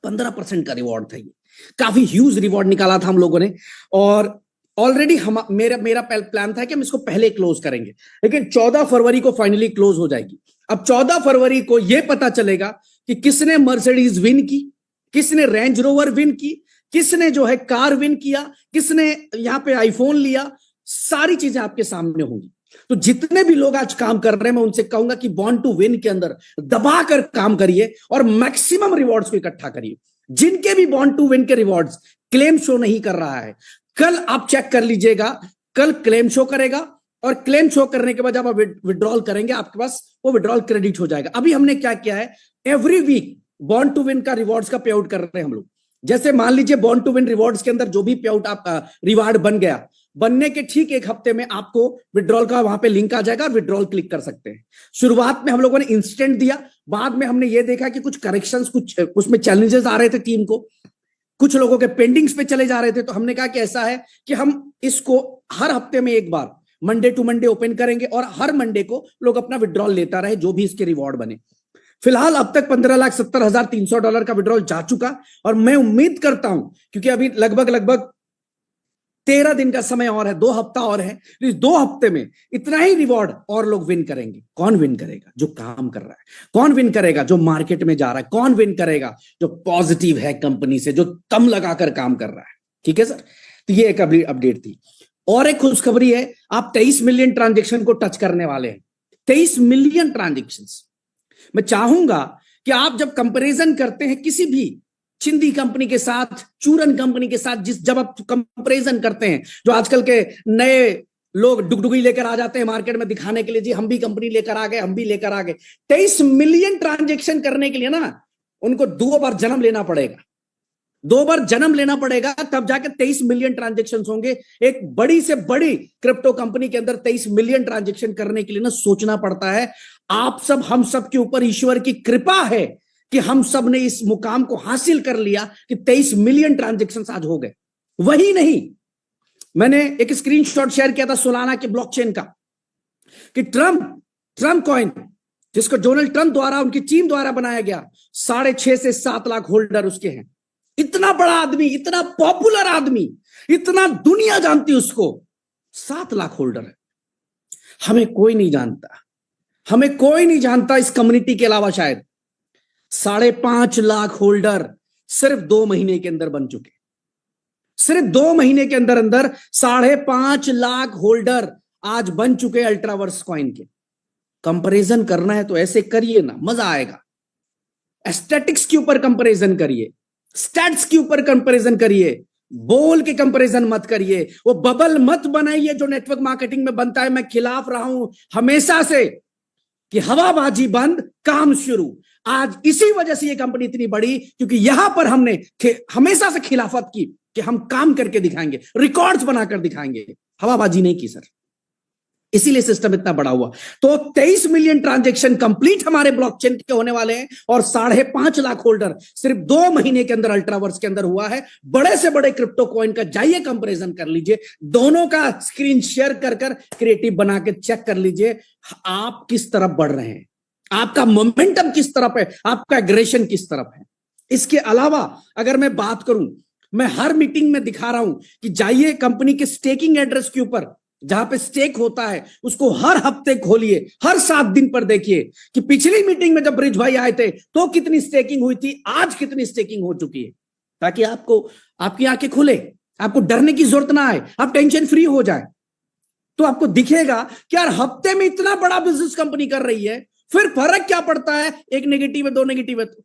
15% का रिवॉर्ड था। ये काफी ह्यूज रिवॉर्ड निकाला था हम लोगों ने, और ऑलरेडी मेरा प्लान था कि हम इसको पहले क्लोज करेंगे, लेकिन 14 फरवरी को फाइनली क्लोज हो जाएगी। अब 14 फरवरी को यह पता चलेगा कि किसने मर्सिडीज विन की, किसने रेंज रोवर विन की, किसने जो है कार विन किया, किसने यहां पे आईफोन लिया। सारी चीजें आपके सामने होंगी। तो जितने भी लोग आज काम कर रहे हैं, मैं उनसे कहूंगा कि बॉन्ड टू विन के अंदर दबाकर काम करिए और मैक्सिमम रिवॉर्ड्स को इकट्ठा करिए। जिनके भी बॉन्ड टू विन के रिवॉर्ड्स क्लेम शो नहीं कर रहा है, कल आप चेक कर लीजिएगा, कल क्लेम शो करेगा, और क्लेम शो करने के बाद जब आप विड्रॉल करेंगे आपके पास वो विड्रॉल क्रेडिट हो जाएगा। अभी हमने क्या किया है, every week bond to win का रिवॉर्ड्स का पे आउट कर रहे हैं हम लोग। जैसे मान लीजिए बॉन्ड टू विन रिवॉर्ड्स के अंदर जो भी पे आउट आपका रिवार्ड बन गया, बनने के ठीक एक हफ्ते में आपको विड्रॉल का वहां पे लिंक आ जाएगा और विड्रॉल क्लिक कर सकते हैं। शुरुआत में हम लोगों ने इंस्टेंट दिया, बाद में हमने ये देखा कि कुछ करेक्शंस, कुछ उसमें चैलेंजेस आ रहे थे टीम को, कुछ लोगों के पेंडिंग्स पे चले जा रहे थे, तो हमने कहा कि ऐसा है कि हम इसको हर हफ्ते में एक बार मंडे टू मंडे ओपन करेंगे और हर मंडे को लोग अपना विड्रॉल लेता रहे, जो भी इसके रिवॉर्ड बने। फिलहाल अब तक $15,70,300 का विड्रॉल जा चुका और मैं उम्मीद करता हूं, क्योंकि अभी लगभग 13 दिन का समय और है, 2 हफ्ता और है, तो इस 2 हफ्ते में इतना ही रिवॉर्ड और लोग विन करेंगे। कौन विन करेगा? जो काम कर रहा है। कौन विन करेगा? जो मार्केट में जा रहा है। कौन विन करेगा? जो पॉजिटिव है कंपनी से, जो कम लगाकर काम कर रहा है। ठीक है सर, तो ये एक अपडेट थी। और एक खुशखबरी है, आप 23 मिलियन ट्रांजेक्शन को टच करने वाले हैं। 23 मिलियन ट्रांजेक्शन। मैं चाहूंगा कि आप जब कंपैरिजन करते हैं किसी भी चिंदी कंपनी के साथ, चूरन कंपनी के साथ, जब आप कंपैरिजन करते हैं, जो आजकल के नए लोग डुगडुगी लेकर आ जाते हैं मार्केट में दिखाने के लिए, जी हम भी कंपनी लेकर आ गए, हम भी लेकर आ गए। 23 मिलियन ट्रांजेक्शन करने के लिए ना उनको 2 बार जन्म लेना पड़ेगा, 2 बार जन्म लेना पड़ेगा, तब जाकर 23 मिलियन ट्रांजेक्शन होंगे। एक बड़ी से बड़ी क्रिप्टो कंपनी के अंदर 23 मिलियन ट्रांजेक्शन करने के लिए ना सोचना पड़ता है। आप सब, हम सब के ऊपर ईश्वर की कृपा है कि हम सब ने इस मुकाम को हासिल कर लिया कि 23 मिलियन ट्रांजेक्शन आज हो गए। वही नहीं, मैंने एक स्क्रीनशॉट शेयर किया था सोलाना के ब्लॉकचेन का, कि ट्रम्प कॉइन, जिसको डोनाल्ड ट्रम्प द्वारा, उनकी टीम द्वारा बनाया गया, 6.5 से 7 लाख होल्डर उसके हैं। इतना बड़ा आदमी, इतना पॉपुलर आदमी, इतना दुनिया जानती उसको, 7 लाख होल्डर है। हमें कोई नहीं जानता, हमें कोई नहीं जानता इस कम्युनिटी के अलावा। शायद 5.5 लाख होल्डर सिर्फ 2 महीने के अंदर बन चुके। सिर्फ 2 महीने के अंदर 5.5 लाख होल्डर आज बन चुके अल्ट्रावर्स कॉइन के। कंपैरिजन करना है तो ऐसे करिए ना, मजा आएगा। एस्थेटिक्स के ऊपर कंपैरिजन करिए, स्टैट्स के ऊपर कंपैरिजन करिए, बोल के कंपैरिजन मत करिए। वो बबल मत बनाइए जो नेटवर्क मार्केटिंग में बनता है। मैं खिलाफ रहा हूं हमेशा से कि हवाबाजी बंद, काम शुरू। आज इसी वजह से ये कंपनी इतनी बड़ी, क्योंकि यहां पर हमने हमेशा से खिलाफत की कि हम काम करके दिखाएंगे, रिकॉर्ड्स बनाकर दिखाएंगे, हवाबाजी नहीं की सर। इसीलिए सिस्टम इतना बड़ा हुआ। तो 23 मिलियन ट्रांजैक्शन कंप्लीट हमारे ब्लॉकचेन के होने वाले हैं और 5.5 लाख होल्डर सिर्फ 2 महीने के अंदर अल्ट्रावर्स के अंदर हुआ है। बड़े से बड़े क्रिप्टो कॉइन का जाइए कंपैरिजन कर लीजिए, दोनों का स्क्रीन शेयर कर क्रिएटिव बना के चेक कर लीजिए आप किस तरफ बढ़ रहे हैं, आपका मोमेंटम किस तरफ है, आपका एग्रेशन किस तरफ है। इसके अलावा अगर मैं बात करूं, मैं हर मीटिंग में दिखा रहा हूं कि जाइए कंपनी के स्टेकिंग एड्रेस के ऊपर, जहां पे स्टेक होता है, उसको हर हफ्ते खोलिए, हर 7 दिन पर देखिए कि पिछली मीटिंग में जब ब्रिज भाई आए थे तो कितनी स्टेकिंग हुई थी, आज कितनी स्टेकिंग हो चुकी है, ताकि आपको, आपकी आंखें खुले, आपको डरने की जरूरत ना आए, आप टेंशन फ्री हो जाए। तो आपको दिखेगा कि यार हफ्ते में इतना बड़ा बिजनेस कंपनी कर रही है, फिर फर्क क्या पड़ता है, एक नेगेटिव है, 2 नेगेटिव है, तो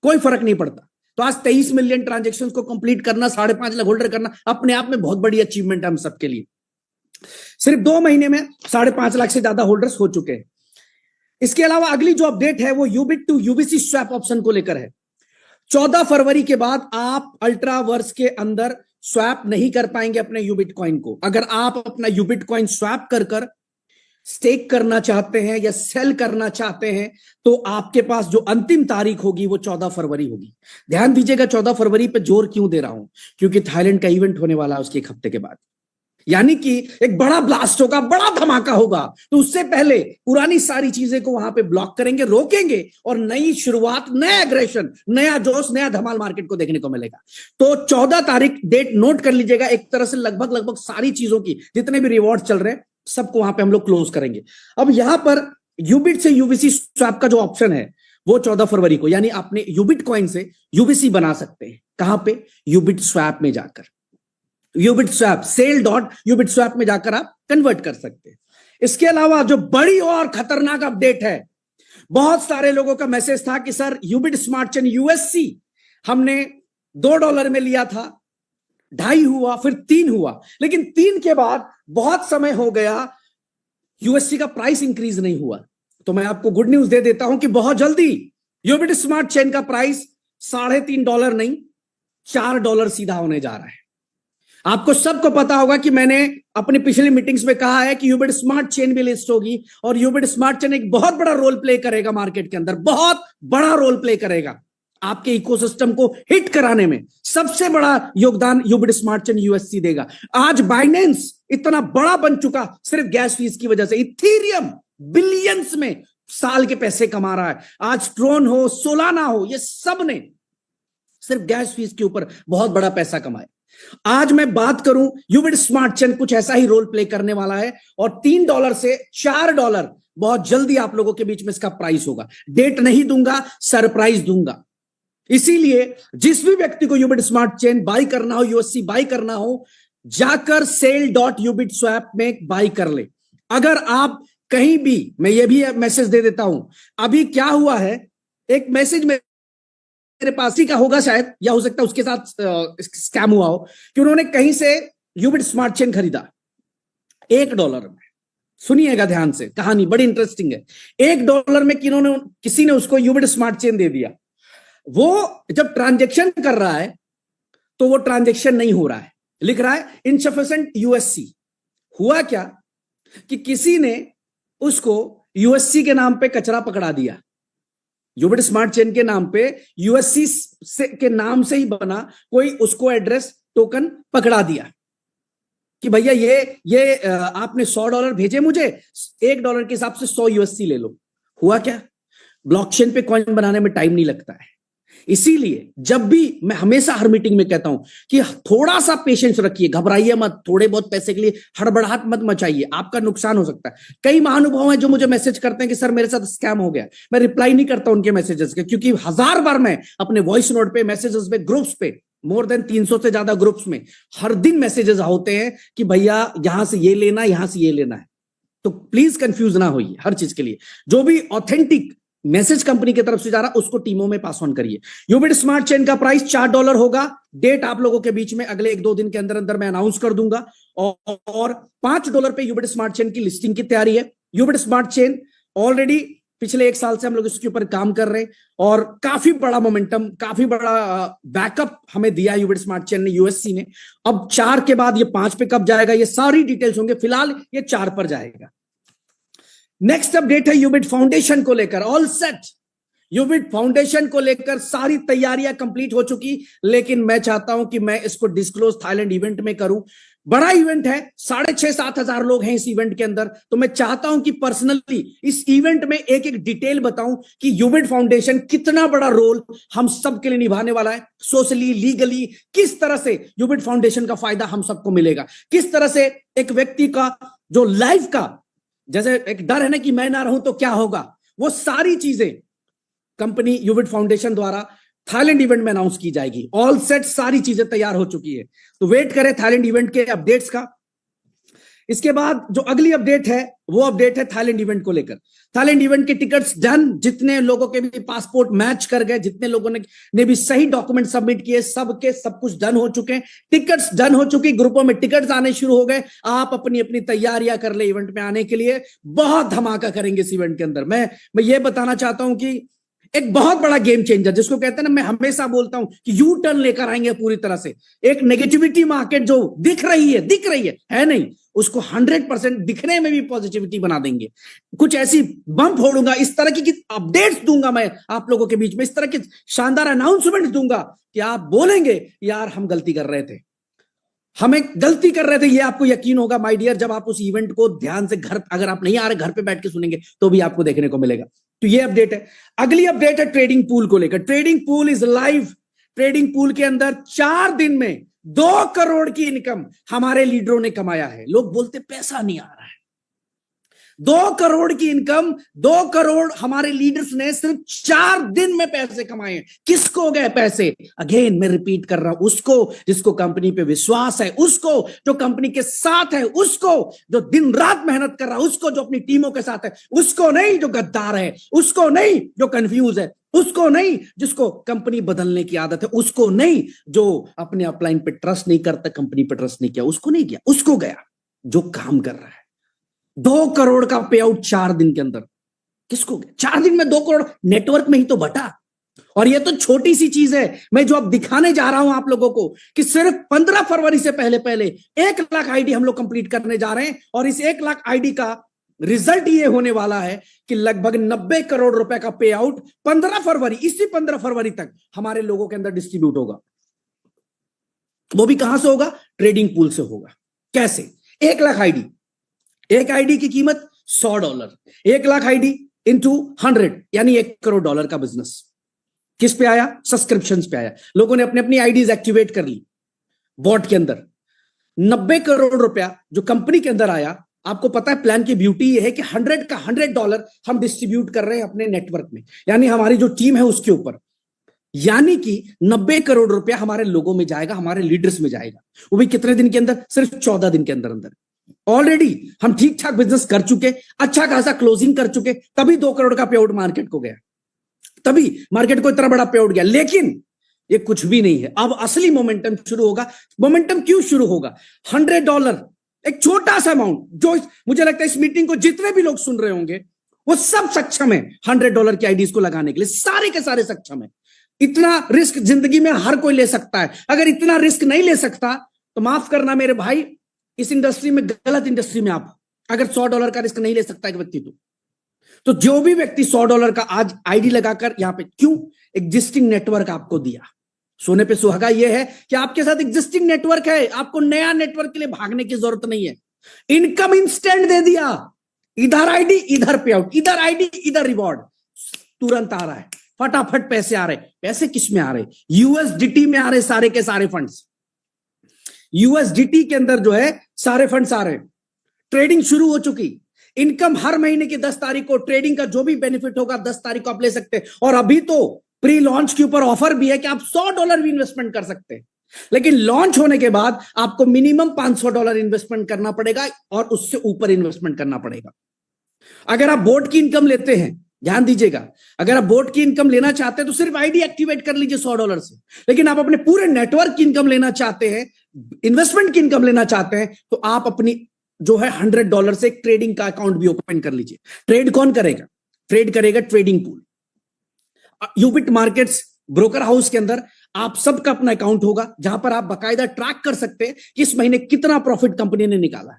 कोई फर्क नहीं पड़ता। तो आज 23 मिलियन ट्रांजेक्शन्स को कंप्लीट करना, 5.5 लाख होल्डर करना अपने आप में बहुत बड़ी अचीवमेंट है हम सबके लिए। सिर्फ 2 महीने में 5.5 लाख से ज्यादा होल्डर्स हो चुके हैं। इसके अलावा अगली जो अपडेट है वो यूबिट टू यूबीसी स्वैप ऑप्शन को लेकर है। 14 फरवरी के बाद आप अल्ट्रावर्स के अंदर स्वैप नहीं कर पाएंगे अपने यूबिट कॉइन को। अगर आप अपना यूबिट कॉइन स्वैप कर स्टेक करना चाहते हैं या सेल करना चाहते हैं तो आपके पास जो अंतिम तारीख होगी वो 14 फरवरी होगी। ध्यान दीजिएगा, 14 फरवरी पे जोर क्यों दे रहा हूं, क्योंकि थाईलैंड का इवेंट होने वाला है उसके 1 हफ्ते के बाद, यानी कि एक बड़ा ब्लास्ट होगा, बड़ा धमाका होगा। तो उससे पहले पुरानी सारी चीजें को वहां पे ब्लॉक करेंगे, रोकेंगे और नई शुरुआत, नया एग्रेशन, नया जोश, नया धमाल मार्केट को देखने को मिलेगा। तो 14 तारीख डेट नोट कर लीजिएगा। एक तरह से लगभग सारी चीजों की, जितने भी रिवॉर्ड चल रहे हैं सबको वहां पे हम लोग क्लोज करेंगे। अब यहां पर यूबिट से यूबीसी स्वैप का जो ऑप्शन है वो 14 फरवरी को, यानी अपने यूबिट कॉइन से यूबीसी बना सकते हैं। कहां पे? यूबिट स्वैप में जाकर, यूबिट स्वैप sale.ubit swap में जाकर आप कन्वर्ट कर सकते हैं। इसके अलावा जो बड़ी और खतरनाक अपडेट है, बहुत सारे लोगों का मैसेज था कि सर यूबिट स्मार्ट चेन यूएससी हमने $2 में लिया था, 2.5 हुआ, फिर 3 हुआ, लेकिन 3 के बाद बहुत समय हो गया, यूएससी का प्राइस इंक्रीज नहीं हुआ। तो मैं आपको गुड न्यूज दे देता हूं कि बहुत जल्दी यूबिट स्मार्ट चेन का प्राइस $3.5 नहीं, $4 सीधा होने जा रहा है। आपको सबको पता होगा कि मैंने अपनी पिछली मीटिंग्स में कहा है कि यूबिट स्मार्ट चेन भी लिस्ट होगी और यूबिट स्मार्ट चेन एक बहुत बड़ा रोल प्ले करेगा मार्केट के अंदर, बहुत बड़ा रोल प्ले करेगा आपके इकोसिस्टम को हिट कराने में। सबसे बड़ा योगदान यूबिट स्मार्ट चेन यूएससी देगा। आज बाइनेंस इतना बड़ा बन चुका सिर्फ गैस फीस की वजह से। इथीरियम बिलियंस में साल के पैसे कमा रहा है। आज ट्रोन हो, सोलाना हो, ये सब ने सिर्फ गैस फीस के ऊपर बहुत बड़ा पैसा कमाया। आज मैं बात करूं, यूबिट स्मार्ट चेन कुछ ऐसा ही रोल प्ले करने वाला है और $3 से $4 बहुत जल्दी आप लोगों के बीच में इसका प्राइस होगा। डेट नहीं दूंगा, सरप्राइज दूंगा। इसीलिए जिस भी व्यक्ति को यूबिट स्मार्ट चेन बाई करना हो, यूएससी बाई करना हो, जाकर sale.ubitswap में बाई कर ले। अगर आप कहीं भी, मैं ये भी मैसेज दे देता हूं, अभी क्या हुआ है, एक मैसेज मेरे पास ही का होगा शायद, या हो सकता है उसके साथ स्कैम हुआ हो, कि उन्होंने कहीं से यूबिट स्मार्ट चेन खरीदा $1 में। सुनिएगा ध्यान से, कहानी बड़ी इंटरेस्टिंग है। $1 में किसी ने उसको यूबिट स्मार्ट चेन दे दिया। वो जब ट्रांजैक्शन कर रहा है तो वो ट्रांजैक्शन नहीं हो रहा है, लिख रहा है इनसफिशिएंट यूएससी। हुआ क्या कि किसी ने उसको यूएससी के नाम पे कचरा पकड़ा दिया। यूबिट स्मार्ट चेन के नाम पे यूएससी के नाम से ही बना कोई उसको एड्रेस टोकन पकड़ा दिया कि भैया ये आपने $100 भेजे मुझे, $1 के हिसाब से 100 यूएससी ले लो। हुआ क्या, ब्लॉकचेन पे कॉइन बनाने में टाइम नहीं लगता है। इसीलिए जब भी मैं हमेशा हर मीटिंग में कहता हूं कि थोड़ा सा पेशेंस रखिए, घबराइए मत, थोड़े बहुत पैसे के लिए हड़बड़ाहट मत मचाइए, आपका नुकसान हो सकता है। कई महानुभाव हैं जो मुझे मैसेज करते हैं कि सर मेरे साथ स्कैम हो गया। मैं रिप्लाई नहीं करता उनके मैसेजेस के, क्योंकि 1000 बार मैं अपने वॉइस नोट पे, मैसेजेस पे, ग्रुप्स पे, मोर देन 300 से ज्यादा ग्रुप्स में हर दिन मैसेजेस होते हैं कि भैया यहां से ये लेना, यहां से ये लेना है। तो प्लीज कंफ्यूज ना होइए हर चीज के लिए। जो भी ऑथेंटिक मैसेज कंपनी की तरफ से जा रहा उसको टीमों में पास ऑन करिए। यूबिट स्मार्ट चेन का प्राइस $4 होगा। डेट आप लोगों के बीच में अगले 1-2 दिन के अंदर अंदर मैं अनाउंस कर दूंगा। और $5 पे यूबिट स्मार्ट चेन की लिस्टिंग की तैयारी है। यूबिट स्मार्ट चेन ऑलरेडी पिछले 1 साल से हम लोग इसके ऊपर काम कर रहे हैं और काफी बड़ा मोमेंटम, काफी बड़ा बैकअप हमें दिया यूबिट स्मार्ट चेन ने, यूएससी ने। अब 4 के बाद ये 5 पे कब जाएगा, ये सारी डिटेल्स होंगे। फिलहाल ये 4 पर जाएगा। नेक्स्ट अपडेट है यूबिट फाउंडेशन को लेकर। ऑल सेट, यूबिट फाउंडेशन को लेकर सारी तैयारियां कंप्लीट हो चुकी, लेकिन मैं चाहता हूं कि मैं इसको डिस्क्लोज थाईलैंड इवेंट में करूं। बड़ा इवेंट है, 6,500-7 हजार लोग हैं इस इवेंट के अंदर। तो मैं चाहता हूं कि पर्सनली इस इवेंट में एक एक डिटेल बताऊं कि यूबिट फाउंडेशन कितना बड़ा रोल हम सब के लिए निभाने वाला है, सोशली, लीगली। किस तरह से यूबिट फाउंडेशन का फायदा हम सबको मिलेगा, किस तरह से एक व्यक्ति का जो लाइफ का, जैसे एक डर है ना कि मैं ना रहूं तो क्या होगा, वो सारी चीजें कंपनी यूबिट फाउंडेशन द्वारा थाईलैंड इवेंट में अनाउंस की जाएगी। ऑल सेट, सारी चीजें तैयार हो चुकी है। तो वेट करें थाईलैंड इवेंट के अपडेट्स का। इसके बाद जो अगली अपडेट है वो अपडेट है थाईलैंड इवेंट को लेकर। थाईलैंड इवेंट के टिकट्स डन। जितने लोगों के भी पासपोर्ट मैच कर गए, जितने लोगों ने भी सही डॉक्यूमेंट सबमिट किए, सबके सब कुछ डन हो चुके हैं। टिकट्स डन हो चुकी, ग्रुपों में टिकट्स आने शुरू हो गए। आप अपनी अपनी तैयारियां कर ले इवेंट में आने के लिए। बहुत धमाका करेंगे इस इवेंट के अंदर। मैं ये बताना चाहता हूं कि एक बहुत बड़ा गेम चेंजर, जिसको कहते हैं ना, मैं हमेशा बोलता हूं कि यू टर्न लेकर आएंगे पूरी तरह से। एक नेगेटिविटी मार्केट जो दिख रही है नहीं, उसको 100% दिखने में भी पॉजिटिविटी बना देंगे। कुछ ऐसी बम फोड़ूंगा, इस तरह की अपडेट्स दूंगा मैं आप लोगों के बीच में, इस तरह की शानदार अनाउंसमेंट दूंगा कि आप बोलेंगे यार हम गलती कर रहे थे, हमें गलती कर रहे थे। ये आपको यकीन होगा माय डियर, जब आप उस इवेंट को ध्यान से घर, अगर आप नहीं आ रहे घर पे बैठ के सुनेंगे तो भी आपको देखने को मिलेगा। तो ये अपडेट है। अगली अपडेट है ट्रेडिंग पूल को लेकर। Trading pool is live. Trading pool के अंदर 4 दिन में 2 करोड़ की इनकम हमारे लीडरों ने कमाया है। लोग बोलते पैसा नहीं आ रहा है, 2 करोड़ की इनकम, 2 करोड़ हमारे लीडर्स ने सिर्फ 4 दिन में पैसे कमाए। किसको गए पैसे? अगेन मैं रिपीट कर रहा हूं, उसको जिसको कंपनी पे विश्वास है, उसको जो कंपनी के साथ है, उसको जो दिन रात मेहनत कर रहा है, उसको जो अपनी टीमों के साथ है, उसको नहीं जो गद्दार है, उसको नहीं जो कंफ्यूज है, उसको नहीं जिसको कंपनी बदलने की आदत है, उसको नहीं जो अपने अपलाइन पे ट्रस्ट नहीं करता, कंपनी पे ट्रस्ट नहीं किया, उसको नहीं किया, उसको गया जो काम कर रहा है। 2 करोड़ का पे आउट 4 दिन के अंदर। किसको गया? 4 दिन में 2 करोड़ नेटवर्क में ही तो बटा। और ये तो छोटी सी चीज है, मैं जो अब दिखाने जा रहा हूं आप लोगों को कि सिर्फ 15 फरवरी से पहले पहले 1 लाख आईडी हम लोग कंप्लीट करने जा रहे हैं, और इस 1 लाख आईडी का रिजल्ट ये होने वाला है कि लगभग 90 करोड़ रुपए का पे आउट 15 फरवरी, इसी 15 फरवरी तक हमारे लोगों के अंदर डिस्ट्रीब्यूट होगा। वो भी कहां से होगा? ट्रेडिंग पूल से होगा। कैसे? 1 लाख आईडी, एक आईडी की कीमत $100, 1 लाख आईडी इंटू 100 यानी $1 करोड़ का बिजनेस। किस पे आया? सब्सक्रिप्शंस पे आया। लोगों ने अपनी अपनी आईडीज एक्टिवेट कर ली बॉट के अंदर। 90 करोड़ रुपया जो कंपनी के अंदर आया। आपको पता है प्लान की ब्यूटी ये है कि 100 का $100 हम डिस्ट्रीब्यूट कर रहे हैं अपने नेटवर्क में, यानी हमारी जो टीम है उसके ऊपर, यानी कि 90 करोड़ रुपया हमारे लोगों में जाएगा, हमारे लीडर्स में जाएगा। वो भी कितने दिन के अंदर? सिर्फ 14 दिन के अंदर अंदर। ऑलरेडी हम ठीक ठाक बिजनेस कर चुके, अच्छा खासा क्लोजिंग कर चुके, तभी 2 करोड़ का पे आउट मार्केट को गया, तभी मार्केट को इतना बड़ा पे आउट गया। लेकिन ये कुछ भी नहीं है, अब असली मोमेंटम शुरू होगा। मोमेंटम क्यों शुरू होगा? $100 एक छोटा सा अमाउंट, जो मुझे लगता है इस मीटिंग को जितने भी लोग सुन रहे होंगे वो सब सक्षम है $100 की आईडीज को लगाने के लिए, सारे के सारे सक्षम है। इतना रिस्क जिंदगी में हर कोई ले सकता है। अगर इतना रिस्क नहीं ले सकता तो माफ करना मेरे भाई, इस इंडस्ट्री में, गलत इंडस्ट्री में आप अगर $100 का रिस्क नहीं ले सकता एक व्यक्ति, तो जो भी व्यक्ति $100 का आज आईडी लगाकर यहां पे, क्यों? एग्जिस्टिंग नेटवर्क आपको दिया। सोने पे सुहागा यह है कि आपके साथ एग्जिस्टिंग नेटवर्क है, आपको नया नेटवर्क के लिए भागने की जरूरत नहीं है। इनकम इंस्टेंट दे दिया, इधर आईडी इधर पे आउट, इधर आईडी इधर रिवॉर्ड, तुरंत आ रहा है, फटाफट पैसे आ रहे। पैसे किस में आ रहे? यूएसडीटी में आ रहे सारे के सारे फंड्स। यूएसडीटी के अंदर जो है सारे फंड्स आ रहे। ट्रेडिंग शुरू हो चुकी, इनकम हर महीने की 10 तारीख को ट्रेडिंग का जो भी बेनिफिट होगा 10 तारीख को आप ले सकते हैं। और अभी तो प्री लॉन्च के ऊपर ऑफर भी है कि आप $100 भी इन्वेस्टमेंट कर सकते हैं, लेकिन लॉन्च होने के बाद आपको मिनिमम $500 इन्वेस्टमेंट करना पड़ेगा और उससे ऊपर इन्वेस्टमेंट करना पड़ेगा। अगर आप बोर्ड की इनकम लेते हैं, ध्यान दीजिएगा, अगर आप बोर्ड की इनकम लेना चाहते हैं तो सिर्फ आईडी एक्टिवेट कर लीजिए $100 से। लेकिन आप अपने पूरे नेटवर्क की इनकम लेना चाहते हैं, इन्वेस्टमेंट की इनकम लेना चाहते हैं, तो आप अपनी जो है $100 से ट्रेडिंग का अकाउंट भी ओपन कर लीजिए। ट्रेड कौन करेगा? ट्रेड करेगा trading pool. Ubit markets broker house के अंदर आप सबका अपना अकाउंट होगा, जहां पर आप बाकायदा ट्रैक कर सकते हैं कि इस महीने कितना प्रॉफिट कंपनी ने निकाला है,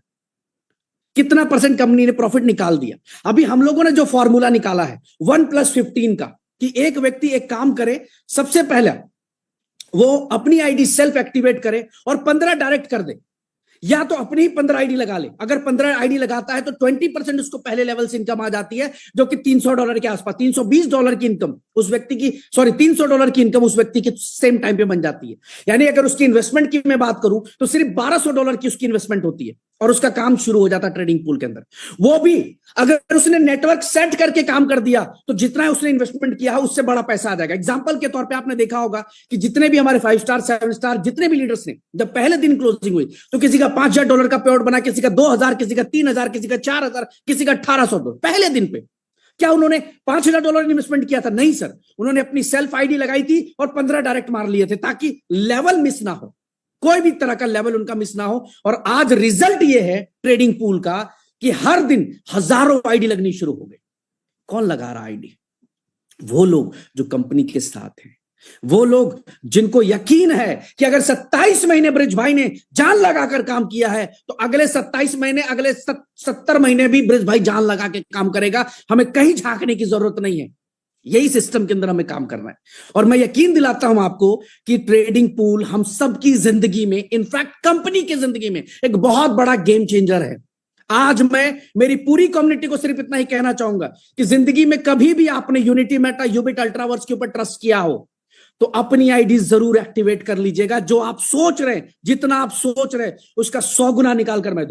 कितना % कंपनी ने प्रॉफिट निकाल दिया। अभी हम लोगों ने जो फॉर्मूला निकाला है 1+15 का, कि एक व्यक्ति एक काम करे, सबसे पहले वो अपनी आईडी सेल्फ एक्टिवेट करे और 15 डायरेक्ट कर दे, या तो अपनी ही 15 आईडी लगा ले। अगर 15 आईडी लगाता है तो 20% उसको पहले लेवल से इनकम आ जाती है, जो कि $300 के आसपास, $320 की इनकम उस व्यक्ति की, सॉरी $300 की इनकम उस व्यक्ति के सेम टाइम पे बन जाती है। यानी अगर उसकी इन्वेस्टमेंट की मैं बात करूं तो सिर्फ $1200 की उसकी इन्वेस्टमेंट होती है और उसका काम शुरू हो जाता है ट्रेडिंग पूल के अंदर। वो भी अगर उसने नेटवर्क सेट करके काम कर दिया तो जितना उसने इन्वेस्टमेंट किया है उससे बड़ा पैसा आ जाएगा। एग्जांपल के तौर पे आपने देखा होगा कि जितने भी हमारे 5 स्टार 7 स्टार जितने भी लीडर्स ने जब पहले दिन क्लोजिंग हुई तो किसी का $5000 का पे आउट बना, किसी का 2000, किसी का 3000, किसी का 4000, किसी का $1800 पहले दिन पे। क्या उन्होंने $5000 इन्वेस्टमेंट किया था? नहीं सर, उन्होंने अपनी सेल्फ आईडी लगाई थी और 15 डायरेक्ट मार लिए थे ताकि लेवल मिस ना हो, कोई भी तरह का लेवल उनका मिस ना हो। और आज रिजल्ट ये है ट्रेडिंग पूल का कि हर दिन हजारों आईडी लगनी शुरू हो गई। कौन लगा रहा आईडी? वो लोग जो कंपनी के साथ हैं, वो लोग जिनको यकीन है कि अगर 27 महीने ब्रिज भाई ने जान लगाकर काम किया है तो अगले 27 महीने, अगले 70 महीने भी ब्रिज भाई जान लगा के काम करेगा। हमें कहीं झांकने की जरूरत नहीं है, यही सिस्टम के अंदर हमें काम करना है। और मैं यकीन दिलाता हूं आपको कि ट्रेडिंग पूल हम सबकी जिंदगी में, इनफैक्ट कंपनी की जिंदगी में एक बहुत बड़ा गेम चेंजर है। आज मैं मेरी पूरी कम्युनिटी को सिर्फ इतना ही कहना चाहूंगा कि जिंदगी में कभी भी आपने यूनिटी मेटा, यूबिट, अल्ट्रावर्स के ऊपर ट्रस्ट किया हो तो अपनी आईडी जरूर एक्टिवेट कर लीजिएगा। जो आप सोच रहे हैं, जितना आप सोच रहे हैं उसका 100 गुना निकाल कर मैं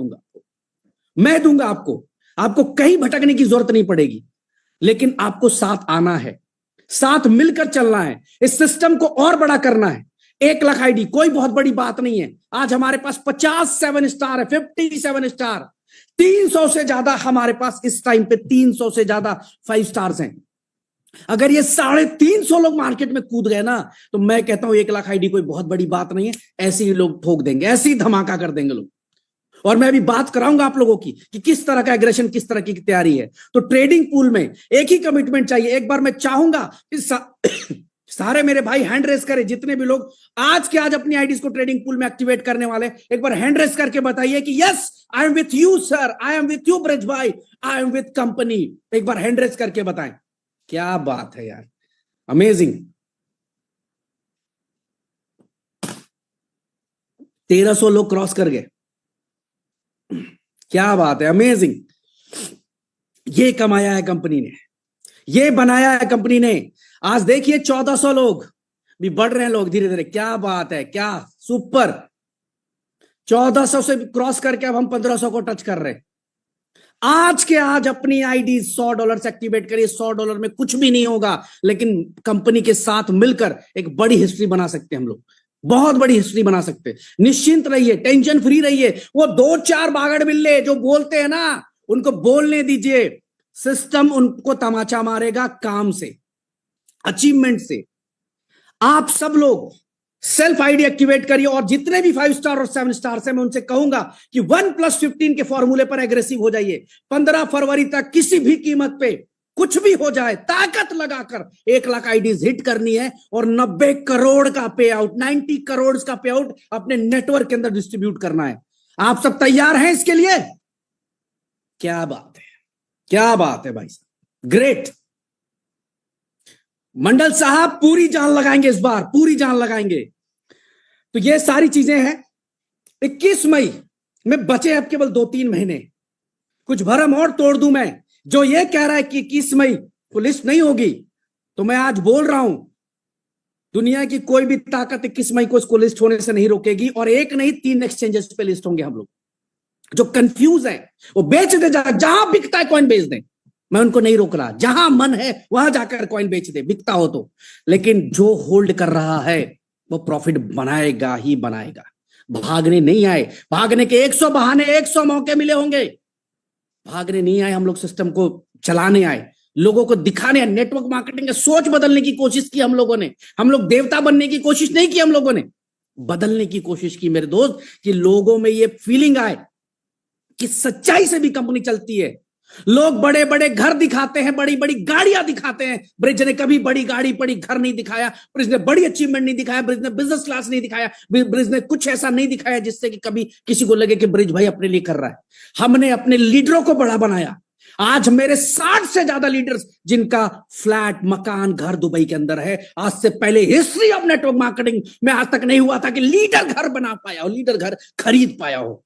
दूंगा आपको कहीं भटकने की जरूरत नहीं पड़ेगी। लेकिन आपको साथ आना है, साथ मिलकर चलना है, इस सिस्टम को और बड़ा करना है। 1 लाख आईडी कोई बहुत बड़ी बात नहीं है। आज हमारे पास 50 7 स्टार है, 57 स्टार, 300 से ज्यादा हमारे पास इस टाइम पे 300 से ज्यादा 5 स्टार्स हैं। अगर ये 350 लोग मार्केट में कूद गए ना तो मैं कहता हूं 1 लाख आईडी कोई बहुत बड़ी बात नहीं है। ऐसे ही लोग ठोक देंगे, ऐसे ही धमाका कर देंगे लोग। और मैं अभी बात कराऊंगा आप लोगों की कि किस तरह का एग्रेशन, किस तरह की तैयारी है। तो ट्रेडिंग पूल में एक ही कमिटमेंट चाहिए। एक बार मैं चाहूंगा कि सारे मेरे भाई हैंड रेस करें, जितने भी लोग आज के आज अपनी आईडीज को ट्रेडिंग पूल में एक्टिवेट करने वाले, एक बार हैंड रेस करके बताइए कि yes I am with you sir, I am with you bridge भाई, आई एम विथ कंपनी। एक बार हैंड रेस करके बताएं। क्या बात है यार, अमेजिंग। 1300 लोग क्रॉस कर गए, क्या बात है, अमेजिंग। ये कमाया है कंपनी ने, ये बनाया है कंपनी ने। आज देखिए 1400 लोग भी बढ़ रहे हैं, लोग धीरे धीरे। क्या बात है, क्या सुपर। 1400 से क्रॉस करके अब हम 1500 को टच कर रहे हैं। आज के आज अपनी आईडी $100 से एक्टिवेट करिए। $100 में कुछ भी नहीं होगा, लेकिन कंपनी के साथ मिलकर एक बड़ी हिस्ट्री बना सकते हैं हम लोग, बहुत बड़ी हिस्ट्री बना सकते हैं। निश्चिंत रहिए, टेंशन फ्री रहिए। वो 2-4 बागड़ बिल्ले जो बोलते हैं ना, उनको बोलने दीजिए। सिस्टम उनको तमाचा मारेगा काम से, अचीवमेंट से। आप सब लोग सेल्फ आईडी एक्टिवेट करिए, और जितने भी 5 स्टार और 7 स्टार से मैं उनसे कहूंगा कि 1+15 के फॉर्मूले पर एग्रेसिव हो जाइए। 15 फरवरी तक किसी भी कीमत पे कुछ भी हो जाए, ताकत लगाकर 1 लाख आईडीज हिट करनी है, और 90 करोड़ का पे आउट, 90 करोड़ का पे आउट अपने नेटवर्क के अंदर डिस्ट्रीब्यूट करना है। आप सब तैयार हैं इसके लिए? क्या बात है, क्या बात है भाई साहब, ग्रेट। मंडल साहब पूरी जान लगाएंगे इस बार, पूरी जान लगाएंगे। तो ये सारी चीजें हैं। 21 मई में बचे अब केवल 2-3 महीने। कुछ भरम और तोड़ दूं मैं, जो ये कह रहा है कि 21 मई को लिस्ट नहीं होगी, तो मैं आज बोल रहा हूं, दुनिया की कोई भी ताकत 21 मई को इसको लिस्ट होने से नहीं रोकेगी। और एक नहीं 3 एक्सचेंजेस पे लिस्ट होंगे हम लोग। जो कंफ्यूज है वो बेच दे, जहां बिकता है कॉइन बेच दें, मैं उनको नहीं रोक रहा। जहां मन है वहां जाकर कॉइन बेच दे, बिकता हो तो। लेकिन जो होल्ड कर रहा है वो प्रॉफिट बनाएगा ही बनाएगा। भागने नहीं आए, भागने के 100 बहाने, 100 मौके मिले होंगे। भागने नहीं आए हम लोग, सिस्टम को चलाने आए, लोगों को दिखाने। नेटवर्क मार्केटिंग की सोच बदलने की कोशिश की हम लोगों ने। हम लोग देवता बनने की कोशिश नहीं की, हम लोगों ने बदलने की कोशिश की मेरे दोस्त, कि लोगों में ये फीलिंग आए कि सच्चाई से भी कंपनी चलती है। लोग बड़े बड़े घर दिखाते हैं, बड़ी बड़ी गाड़ियां दिखाते हैं। ब्रिज ने कभी बड़ी गाड़ी, बड़ी घर नहीं दिखाया। ब्रिज ने बड़ी अचीवमेंट नहीं दिखाया। ब्रिज ने बिजनेस क्लास नहीं दिखाया। ब्रिज ने कुछ ऐसा नहीं दिखाया जिससे कि कभी किसी को लगे कि ब्रिज भाई अपने लिए कर रहा है। हमने अपने लीडरों को बड़ा बनाया। आज मेरे 60 से ज्यादा लीडर्स जिनका फ्लैट, मकान, घर दुबई के अंदर है। आज से पहले हिस्ट्री ऑफ नेटवर्क मार्केटिंग में आज तक नहीं हुआ था कि लीडर घर बना पाया हो, लीडर घर खरीद पाया हो।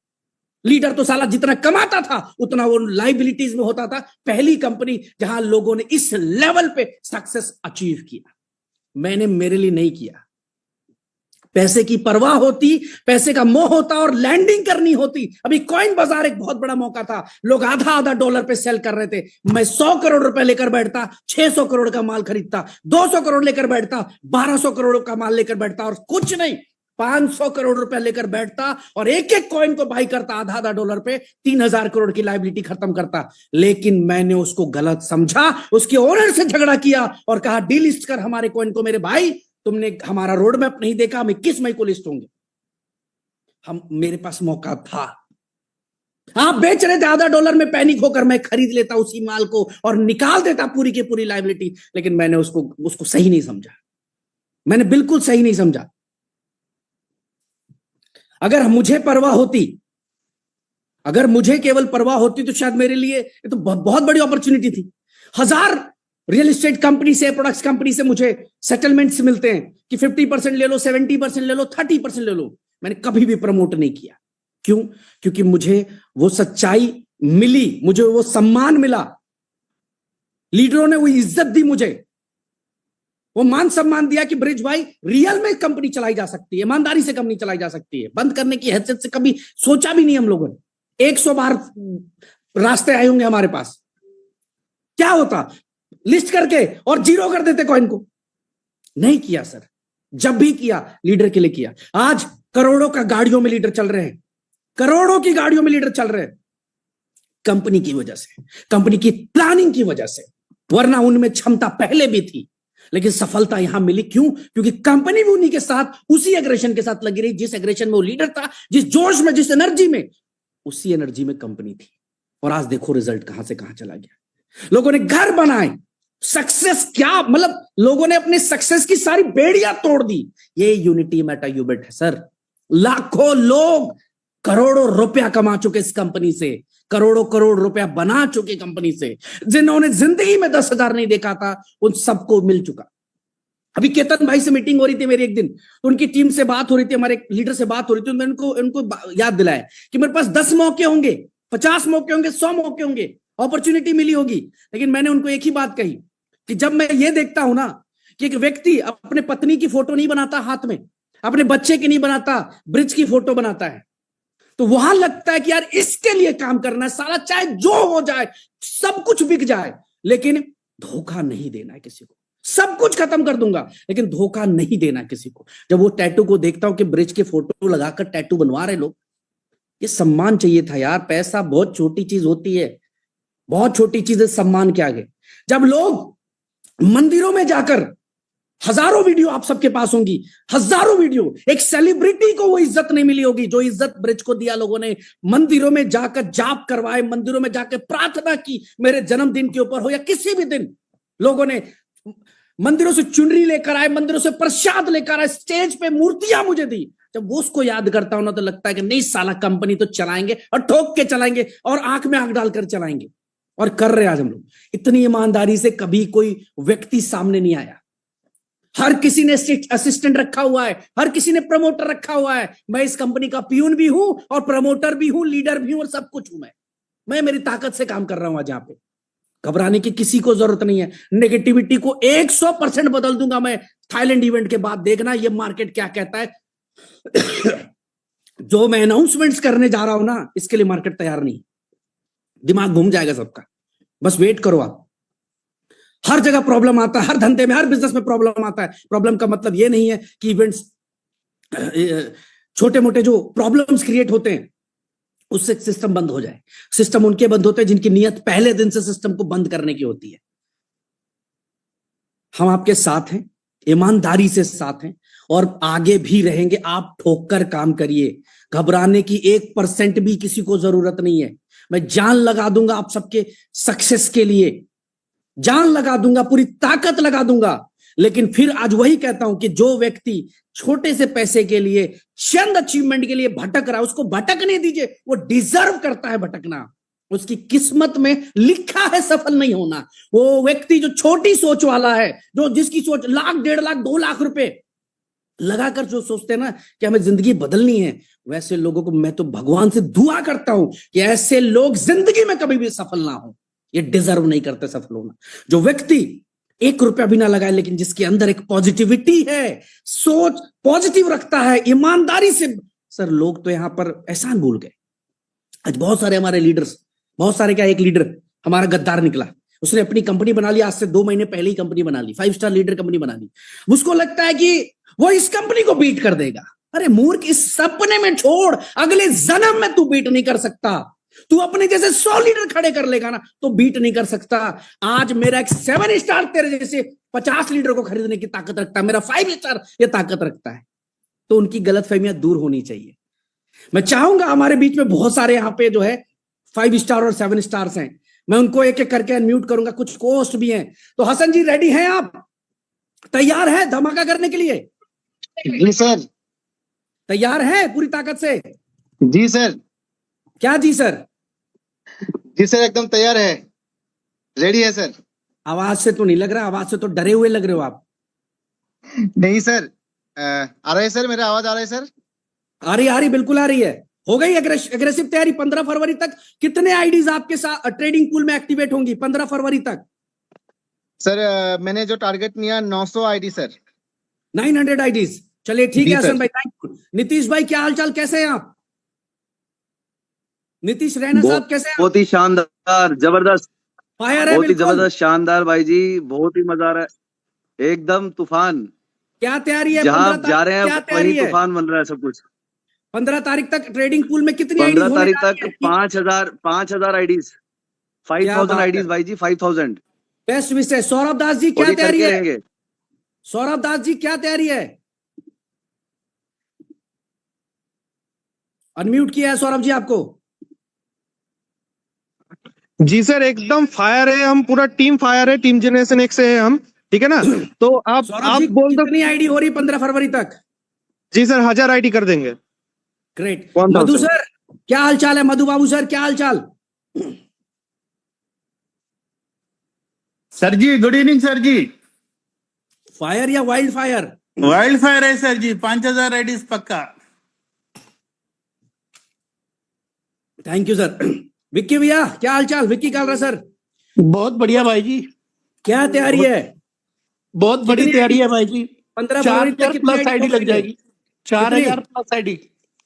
लीडर तो साला जितना कमाता था उतना वो लाइबिलिटीज में होता था। पहली कंपनी जहां लोगों ने इस लेवल पे सक्सेस अचीव किया। मैंने मेरे लिए नहीं किया। पैसे की परवाह होती, पैसे का मोह होता और लैंडिंग करनी होती। अभी कॉइन बाजार एक बहुत बड़ा मौका था। लोग आधा $1 पे सेल कर रहे थे। मैं 100 करोड़ रुपए लेकर बैठता, 600 करोड़ का माल खरीदता। 200 करोड़ लेकर बैठता, 1200 करोड़ का माल लेकर बैठता। और कुछ नहीं, 500 करोड़ रुपए लेकर बैठता और एक एक कॉइन को बाई करता आधा $1 पे। 3000 करोड़ की लायबिलिटी खत्म करता। लेकिन मैंने उसको गलत समझा, उसके ओनर से झगड़ा किया और कहा डीलिस्ट कर हमारे कॉइन को। मेरे भाई, तुमने हमारा रोड मैप नहीं देखा, हम 21 मई को लिस्ट होंगे। मेरे पास मौका था। आप बेच रहे थे $1 में, पैनिक होकर मैं खरीद लेता उसी माल को और निकाल देता पूरी की पूरी लायबिलिटी। लेकिन मैंने उसको सही नहीं समझा। मैंने बिल्कुल सही नहीं समझा। अगर मुझे परवाह होती, अगर मुझे केवल परवाह होती तो शायद मेरे लिए ये तो बहुत बड़ी अपॉर्चुनिटी थी। 1000 रियल एस्टेट कंपनी से, प्रोडक्ट्स कंपनी से मुझे सेटलमेंट्स मिलते हैं कि 50% ले लो, 70% ले लो, 30% ले लो। मैंने कभी भी प्रमोट नहीं किया। क्यों? क्योंकि मुझे वो सच्चाई मिली, मुझे वो सम्मान मिला, लीडरों ने वो इज्जत दी, मुझे वो मान सम्मान दिया कि ब्रिज भाई रियल में कंपनी चलाई जा सकती है, ईमानदारी से कंपनी चलाई जा सकती है। बंद करने की हैसियत से कभी सोचा भी नहीं हम लोगों ने। 100 बार रास्ते आए होंगे हमारे पास। क्या होता? लिस्ट करके और जीरो कर देते कॉइन को। नहीं किया सर। जब भी किया लीडर के लिए किया। आज करोड़ों का गाड़ियों में लीडर चल रहे हैं, करोड़ों की गाड़ियों में लीडर चल रहे हैं कंपनी की वजह से, कंपनी की प्लानिंग की वजह से। वरना उनमें क्षमता पहले भी थी, लेकिन सफलता यहां मिली। क्यों? क्योंकि कंपनी भी उन्हीं के साथ, उसी एग्रेशन के साथ लगी रही। जिस एग्रेशन में वो लीडर था, जिस जोश में, जिस एनर्जी में, उसी एनर्जी में कंपनी थी। और आज देखो रिजल्ट कहां से कहां चला गया। लोगों ने घर बनाए, सक्सेस क्या, मतलब लोगों ने अपने सक्सेस की सारी बेड़ियां तोड़ दी। ये यूनिटी मेटा यूबिट है सर। लाखों लोग करोड़ों रुपया कमा चुके इस कंपनी से, करोड़ों करोड़ रुपया बना चुके कंपनी से। जिन्होंने जिंदगी में 10,000 नहीं देखा था उन सबको मिल चुका। अभी केतन भाई से मीटिंग हो रही थी मेरी एक दिन, तो उनकी टीम से बात हो रही थी, हमारे लीडर से बात हो रही थी, मैंने उनको याद दिलाया कि मेरे पास 10 मौके होंगे, 50 मौके होंगे, 100 मौके होंगे, अपॉर्चुनिटी मिली होगी। लेकिन मैंने उनको एक ही बात कही कि जब मैं ये देखता हूं ना कि एक व्यक्ति अपने पत्नी की फोटो नहीं बनाता हाथ में, अपने बच्चे की नहीं बनाता, ब्रिज की फोटो बनाता है, तो वहां लगता है कि यार इसके लिए काम करना है साला, चाहे जो हो जाए, सब कुछ बिक जाए, लेकिन धोखा नहीं देना है किसी को। सब कुछ खत्म कर दूंगा लेकिन धोखा नहीं देना किसी को। जब वो टैटू को देखता हूं कि ब्रिज के फोटो लगाकर टैटू बनवा रहे लोग, ये सम्मान चाहिए था यार। पैसा बहुत छोटी चीज होती है, बहुत छोटी चीज है सम्मान के आगे। जब लोग मंदिरों में जाकर, हजारों वीडियो आप सबके पास होंगी, हजारों वीडियो, एक सेलिब्रिटी को वो इज्जत नहीं मिली होगी जो इज्जत ब्रिज को दिया लोगों ने। मंदिरों में जाकर जाप करवाए, मंदिरों में जाकर प्रार्थना की, मेरे जन्मदिन के ऊपर हो या किसी भी दिन, लोगों ने मंदिरों से चुनरी लेकर आए, मंदिरों से प्रसाद लेकर आए, स्टेज पे मूर्तियां मुझे दी। जब वो उसको याद करता हूं ना तो लगता है कि नहीं साला कंपनी तो चलाएंगे और ठोक के चलाएंगे और आंख में आंख डालकर चलाएंगे। और कर रहे आज हम लोग। इतनी ईमानदारी से कभी कोई व्यक्ति सामने नहीं आया। हर किसी ने असिस्टेंट रखा हुआ है, हर किसी ने प्रमोटर रखा हुआ है। मैं इस कंपनी का पियून भी हूं और प्रमोटर भी हूं, लीडर भी हूं और सब कुछ हूं। मैं मेरी ताकत से काम कर रहा हूं आज यहाँ पे। घबराने की किसी को जरूरत नहीं है। नेगेटिविटी को 100% बदल दूंगा मैं थाईलैंड इवेंट के बाद। देखना ये मार्केट क्या कहता है। जो मैं अनाउंसमेंट्स करने जा रहा हूं ना, इसके लिए मार्केट तैयार नहीं। दिमाग घूम जाएगा सबका, बस वेट करो आप। हर जगह प्रॉब्लम आता है, हर धंधे में, हर बिजनेस में प्रॉब्लम आता है। प्रॉब्लम का मतलब ये नहीं है कि इवेंट्स, छोटे मोटे जो प्रॉब्लम्स क्रिएट होते हैं उससे सिस्टम बंद हो जाए। सिस्टम उनके बंद होते हैं जिनकी नियत पहले दिन से सिस्टम को बंद करने की होती है। हम आपके साथ हैं, ईमानदारी से साथ हैं और आगे भी रहेंगे। आप ठोक कर काम करिए, घबराने की 1% भी किसी को जरूरत नहीं है। मैं जान लगा दूंगा आप सबके सक्सेस के लिए, जान लगा दूंगा, पूरी ताकत लगा दूंगा। लेकिन फिर आज वही कहता हूं कि जो व्यक्ति छोटे से पैसे के लिए, चंद अचीवमेंट के लिए भटक रहा है, उसको भटकने दीजिए। वो डिजर्व करता है भटकना, उसकी किस्मत में लिखा है सफल नहीं होना। वो व्यक्ति जो छोटी सोच वाला है, जो जिसकी सोच लाख, 1.5 लाख, 2 लाख रुपए लगाकर जो सोचते हैं ना कि हमें जिंदगी बदलनी है, वैसे लोगों को मैं तो भगवान से दुआ करता हूं कि ऐसे लोग जिंदगी में कभी भी सफल ना हो। ये डिजर्व नहीं करते सफल होना। जो व्यक्ति 1 रुपया भी ना लगाए लेकिन जिसके अंदर एक पॉजिटिविटी है, सोच पॉजिटिव रखता है, ईमानदारी से। सर लोग तो यहां पर एहसान भूल गए। आज बहुत सारे हमारे लीडर्स, बहुत सारे क्या, एक लीडर हमारा गद्दार निकला, उसने अपनी कंपनी बना ली। आज से 2 महीने पहले ही कंपनी बना ली, 5 स्टार लीडर कंपनी बना ली। उसको लगता है कि वो इस कंपनी को बीट कर देगा। अरे मूर्ख, इस सपने में छोड़, अगले जन्म में तू बीट नहीं कर सकता। तू अपने जैसे 100 लीडर खड़े कर लेगा ना तो बीट नहीं कर सकता। आज मेरा एक 7 स्टार तेरे जैसे 50 लीडर को खरीदने की ताकत रखता है, मेरा 5 स्टार ये ताकत रखता है। तो उनकी गलतफहमियां दूर होनी चाहिए। मैं चाहूंगा, हमारे बीच में बहुत सारे यहाँ पे जो है 5 स्टार और 7 स्टार्स हैं, मैं उनको एक एक करके अनम्यूट करूंगा। कुछ कोस्ट भी हैं। तो हसन जी रेडी हैं आप? तैयार है धमाका करने के लिए? जी सर। तैयार है पूरी ताकत से? जी सर। क्या जी सर? जी सर, एकदम तैयार है, रेडी है सर। आवाज से तो नहीं लग रहा, आवाज से तो डरे हुए लग रहे हो आप। नहीं सर, आ रहा है सर, मेरा आवाज आ रहा है सर? आ रही, बिल्कुल आ रही है। हो गई एग्रेसिव तैयारी? 15 फरवरी तक कितने आईडीज आपके साथ ट्रेडिंग पूल में एक्टिवेट होंगी 15 फरवरी तक? सर मैंने जो टारगेट लिया 900 आईडी सर। 900 आईडीज। चलिए ठीक जी है हसन सर। भाई, थैंक यू। नीतीश भाई क्या हालचाल, कैसे हैं आप? नीतीश रैना साहब कैसे हैं? बहुत ही शानदार, जबरदस्त, फायर है बहुत ही बिल्कुल। जबरदस्त, शानदार भाई जी, बहुत ही मजा आ रहा है, एकदम तूफान। क्या तैयारी है? जहां 15 आप जा तारीख रहे हैं क्या वहीं तैयारी है? तूफान बन रहा है सब कुछ। 15 तारीख तक ट्रेडिंग पूल में कितनी आईडीज 15 होने तारीख जा तक रही है? 5,000 आईडीज, क्या 5,000 बात है, आईडीज भाई जी, 5,000। बेस्ट विशेष। सौरभ दास जी और क्या ये तैयारी करके है? रहेंगे। सौरभ दास जी क्या तैयारी है? अनम्यूट किया है सौरभ जी आपको? जी सर, एकदम फायर है, हम पूरा टीम फायर है, टीम जनरेशन एक से है हम, ठीक है ना। तो आप सौरभ जी बोल दो। कितनी आईडी हो रही 15 फरवरी तक? जी सर, 1000 आईडी कर देंगे। ग्रेट। 1000। मधु सर क्या हाल चाल है? मधु बाबू सर क्या हाल चाल? Sir ji good evening sir ji. Fire या वाइल्ड फायर? वाइल्ड फायर है सर जी, 5000 आईडीज पक्का। Thank you sir. विक्की भैया क्या हाल चाल? विक्की कालरा सर बहुत बढ़िया भाई जी, क्या तैयारी है? बहुत बड़ी कितनी तैयारी है भाई जी। 15 फरवरी तक 4000 कितनी प्लस आईडी लग ठोकेंगे? जाएगी। 4000 प्लस आईडी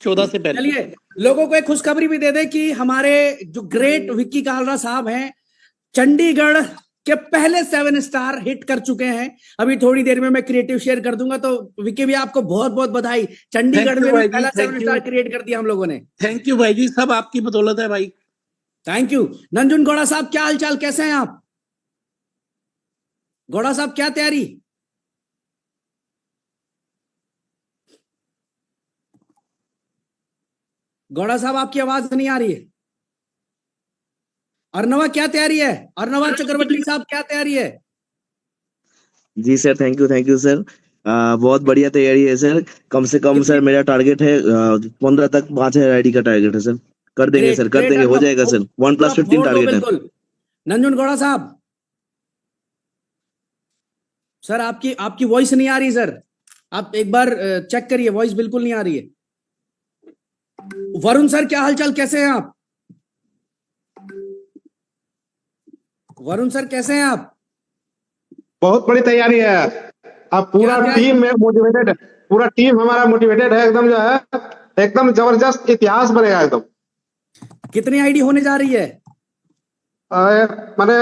14 से पहले। चलिए लोगों को एक खुशखबरी भी दे दे कि हमारे जो ग्रेट विक्की कालरा साहब हैं चंडीगढ़ के पहले 7 स्टार हिट कर चुके हैं। अभी थोड़ी देर में मैं क्रिएटिव शेयर कर दूंगा। तो विक्की भैया आपको बहुत बहुत बधाई, चंडीगढ़ Thank you में भी भाई जी, पहला thank 7 you। स्टार क्रिएट कर दिया हम लोगों ने। थैंक यू भाई जी, सब आपकी बदौलत है भाई। Thank you. नंजुन गौड़ा साहब क्या हाल चाल, कैसे हैं आप? गौड़ा साहब क्या तैयारी? गौड़ा साहब आपकी आवाज नहीं आ रही है। अर्नवा क्या तैयारी है? अर्नवा चक्रवर्ती साहब क्या तैयारी है? जी सर, थैंक यू सर। बहुत बढ़िया तैयारी है सर। कम से कम सर मेरा टारगेट है 15 तक 5000 आईडी का टारगेट है सर। कर देंगे ग्रेट, सर, कर ग्रेट देंगे, हो अर्नव। जाएगा सर। 1+15 फोड़ दो टारगेट है। बिल्कुल। नंजुन गौड़ा साहब सर आपकी आपकी वॉइस नहीं आ रही सर, आप एक बार चेक करिए, वॉइस बिल्कुल नहीं आ रही है। वरुण सर क्या हालचाल, कैसे हैं आप? वरुण सर कैसे हैं आप? बहुत बड़ी तैयारी है। अब पूरा क्या टीम में मोटिवेटेड है, पूरा टीम हमारा मोटिवेटेड है एकदम, जो है एकदम जबरदस्त इतिहास बनेगा एकदम। कितनी आईडी होने जा रही है? मैंने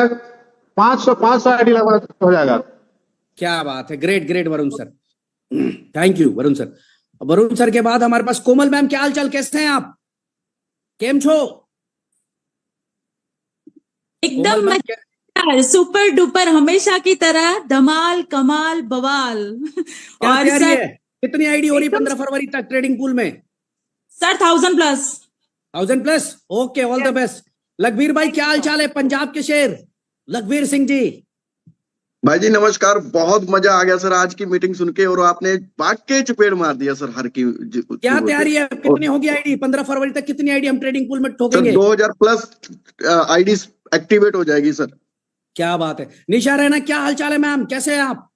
500 आईडी लगभग हो जाएगा। क्या बात है, great great Varun sir, thank you Varun sir. Varun sir के बाद हमारे पास कोमल मैम, क्या हालचाल, कैसे हैं आप? केम छो? एकदम कोमल मैम मजेदार, सुपर डुपर, हमेशा की तरह धमाल कमाल बवाल। क्या और तैयारी सर है? कितनी आईडी हो रही एकदम 15 फरवरी तक ट्रेडिंग पूल में? Sir 1000+। 1000+। Okay, all the best. Lakhbir भाई क्या हाल चाल है? पंजाब के शेर लखबीर सिंह जी। भाई जी नमस्कार, बहुत मजा आ गया सर आज की मीटिंग सुन के, और आपने वाकई चपेट मार दिया सर हर की। क्या तैयारी है? कितनी होगी आईडी 15 फरवरी तक? कितनी आईडी हम ट्रेडिंग पूल में सर ठोकेंगे? 2000+ आईडी एक्टिवेट हो जाएगी सर। क्या बात है। निशा रैना क्या हाल चाल है मैम, कैसे हैं आप?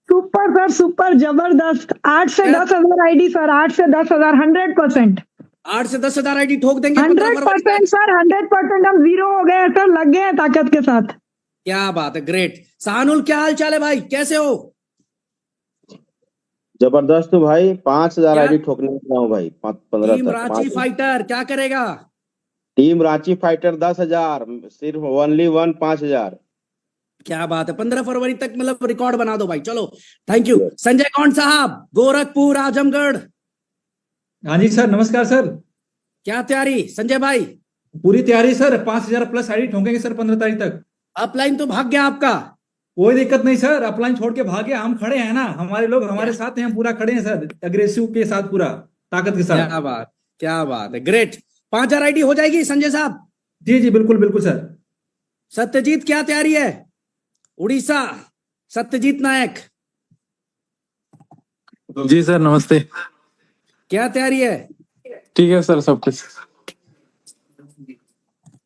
सुपर सर, सुपर जबरदस्त। 8 से 10,000 आईडी सर, 8 से 10,000, 100%। 8 से 10,000 आईडी ठोक देंगे 15 फरवरी 100% तक। सर, 100% हम जीरो हो गए हैं सर, लग गए हैं ताकत के साथ। क्या बात है, ग्रेट। सहानुल क्या हाल चाल है भाई, कैसे हो? जबरदस्त हूँ भाई, 5000 क्या? आईडी ठोकने वाला हूँ भाई। 15 टीम तक रांची फाइटर क्या करेगा? टीम रांची फाइटर 10,000, सिर्फ ओनली 5000। क्या बात है, 15 फरवरी तक मतलब रिकॉर्ड बना दो भाई। चलो थैंक यू। संजय कौन साहब, गोरखपुर आजमगढ़। हाँ जी सर, नमस्कार सर। क्या तैयारी संजय भाई? पूरी तैयारी सर, 5000+ आईडी ठोकेंगे सर 15 तारीख तक। अपलाइन तो भाग गया आपका। कोई दिक्कत नहीं सर, अपलाइन छोड़ के भागे, हम खड़े हैं ना, हमारे लोग हमारे साथ हैं, हम पूरा खड़े हैं सर, एग्रेसिव के साथ, पूरा ताकत के साथ। क्या बात है, ग्रेट। 5000 आईडी हो जाएगी संजय साहब? जी जी बिल्कुल बिल्कुल सर। सत्यजीत क्या तैयारी है? उड़ीसा सत्यजीत नायक। जी सर नमस्ते। क्या तैयारी है? ठीक है सर, सब कुछ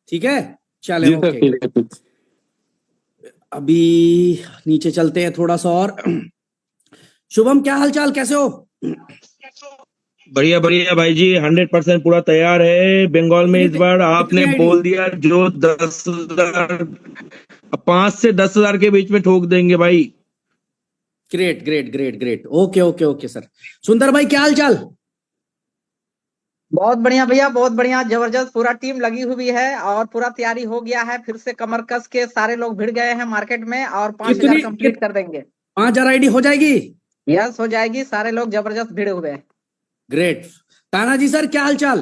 ठीक है, चले जी सर, ओके। ठीक है। अभी नीचे चलते हैं थोड़ा सा और। शुभम क्या हालचाल, कैसे हो? बढ़िया बढ़िया भाई जी, 100% पूरा तैयार है। बंगाल में इस बार आपने बोल दिया जो 10,000, 5 से 10,000 के बीच में ठोक देंगे भाई। Great great great great, okay okay okay sir. सुंदर भाई क्या हालचाल? बहुत बढ़िया भैया, बहुत बढ़िया, जबरदस्त। पूरा टीम लगी हुई है और पूरा तैयारी हो गया है। फिर से कमर कस के सारे लोग भिड़ गए हैं मार्केट में और 5000 कंप्लीट कर देंगे। 5000 आईडी हो जाएगी? यस हो जाएगी, सारे लोग जबरदस्त भिड़े हुए हैं। ग्रेट। तानाजी सर क्या हालचाल?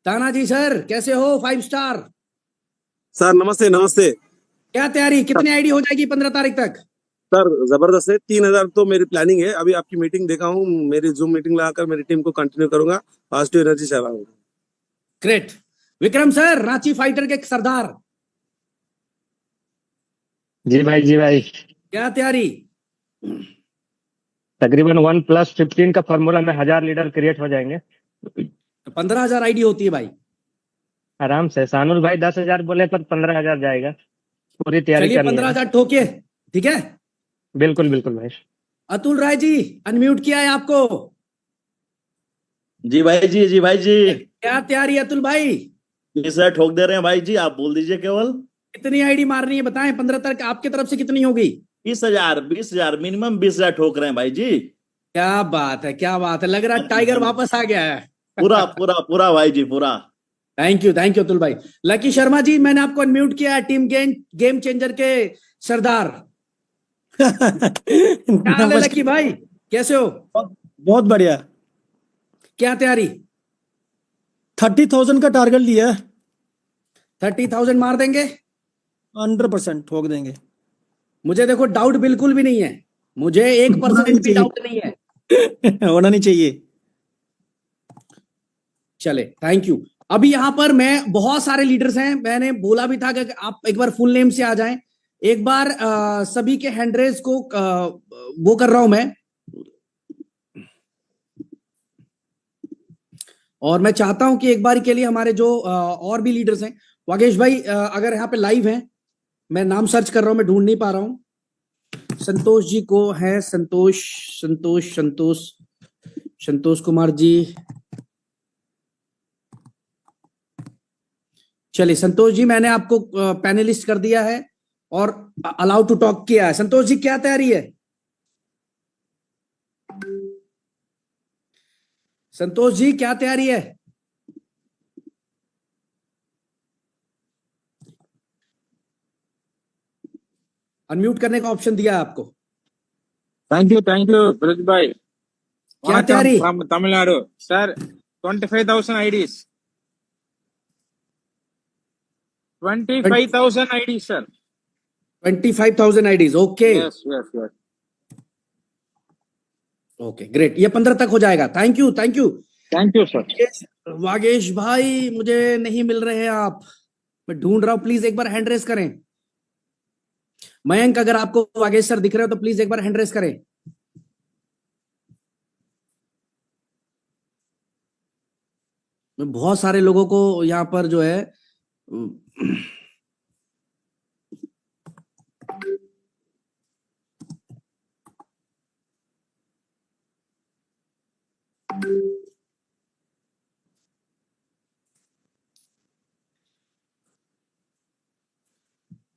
तानाजी सर कैसे हो? 5 स्टार सर नमस्ते नमस्ते। क्या तैयारी, कितनी आईडी हो जाएगी 15 तारीख तक? सर जबरदस्त है, 3000 तो मेरी प्लानिंग है। अभी आपकी मीटिंग देखा हूँ, मेरी जूम मीटिंग लगाकर मेरी टीम को कंटिन्यू करूंगा, पॉजिटिव एनर्जी चलाऊंगा। Great. Vikram sir, Ranchi fighter के सरदार, जी भाई क्या तैयारी? तकरीबन 1+15 का फॉर्मूला में 1000 लीडर क्रिएट हो जाएंगे 15,000 आईडी होती है भाई। आराम से। सानुल भाई 10,000 बोले पर 15,000 जाएगा। पूरी तैयारी चलिए कर ली है। 15,000 ठोके, ठीक है। बिल्कुल भाई। अतुल राय जी, अनम्यूट किया है आपको। जी भाई जी क्या तैयारी है अतुल भाई? सर ठोक दे रहे हैं भाई जी, आप बोल दीजिए केवल। कितनी आईडी मारनी है बताएं? 15 तक आपकी तरफ से कितनी होगी? 20,000 मिनिमम 20,000 ठोक रहे हैं भाई जी। क्या बात है, क्या बात है, लग रहा है टाइगर वापस आ गया है। पूरा भाई जी पूरा। थैंक यू अतुल भाई। लकी शर्मा जी, मैंने आपको अनम्यूट किया है, टीम गेम चेंजर के सरदार। क्या हाल है लकी भाई, कैसे हो? बहुत बढ़िया। क्या तैयारी? 30,000 का टारगेट लिया है। 30,000 मार देंगे? 100% ठोक देंगे। मुझे देखो डाउट बिल्कुल भी नहीं है, मुझे 1% भी डाउट नहीं है। होना नहीं चाहिए। चले, थैंक यू। अभी यहाँ पर मैं, बहुत सारे लीडर्स हैं, मैंने बोला भी था कि आप एक बार फुल नेम से आ जाएं। एक बार सभी के हैंड रेज को वो कर रहा हूं मैं, और मैं चाहता हूं कि एक बार के लिए हमारे जो और भी लीडर्स हैं, वागेश भाई अगर यहाँ पे लाइव हैं, मैं नाम सर्च कर रहा हूं, मैं ढूंढ नहीं पा रहा हूं। संतोष जी को है, संतोष कुमार जी। चलिए संतोष जी, मैंने आपको पैनलिस्ट कर दिया है और अलाउ टू टॉक किया है। संतोष जी, क्या तैयारी है? संतोष जी, क्या तैयारी है? अनम्यूट करने का ऑप्शन दिया है आपको। थैंक यू ब्रिज भाई। क्या तैयारी? Tamil Nadu sir. 25,000 IDs. 25,000 ID sir. 25,000 IDs, okay. Yes okay great, ये 15 तक हो जाएगा। Thank you sir. वागेश भाई, मुझे नहीं मिल रहे हैं आप, मैं ढूंढ रहा हूं, प्लीज एक बार हैंड रेस करें। मयंक, अगर आपको वागेश सर दिख रहे हो तो प्लीज एक बार हैंड रेस करें। मैं बहुत सारे लोगों को यहां पर जो है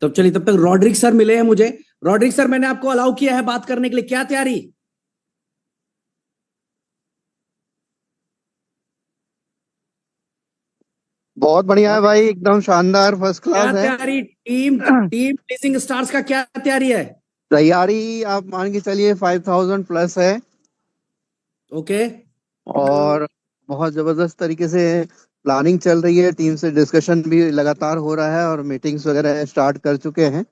तब चलिए, तब तक रॉड्रिक सर मिले हैं मुझे। रॉड्रिक सर, मैंने आपको अलाउ किया है बात करने के लिए, क्या तैयारी? बहुत बढ़िया है भाई, एकदम शानदार, फर्स्ट क्या क्लास है। तैयारी? टीम ब्लेजिंग स्टार्स का क्या तैयारी है? तैयारी आप मान के चलिए 5,000 प्लस है, ओके। और बहुत जबरदस्त तरीके से प्लानिंग चल रही है, टीम से डिस्कशन भी लगातार हो रहा है और मीटिंग्स वगैरह स्टार्ट कर चुके हैं।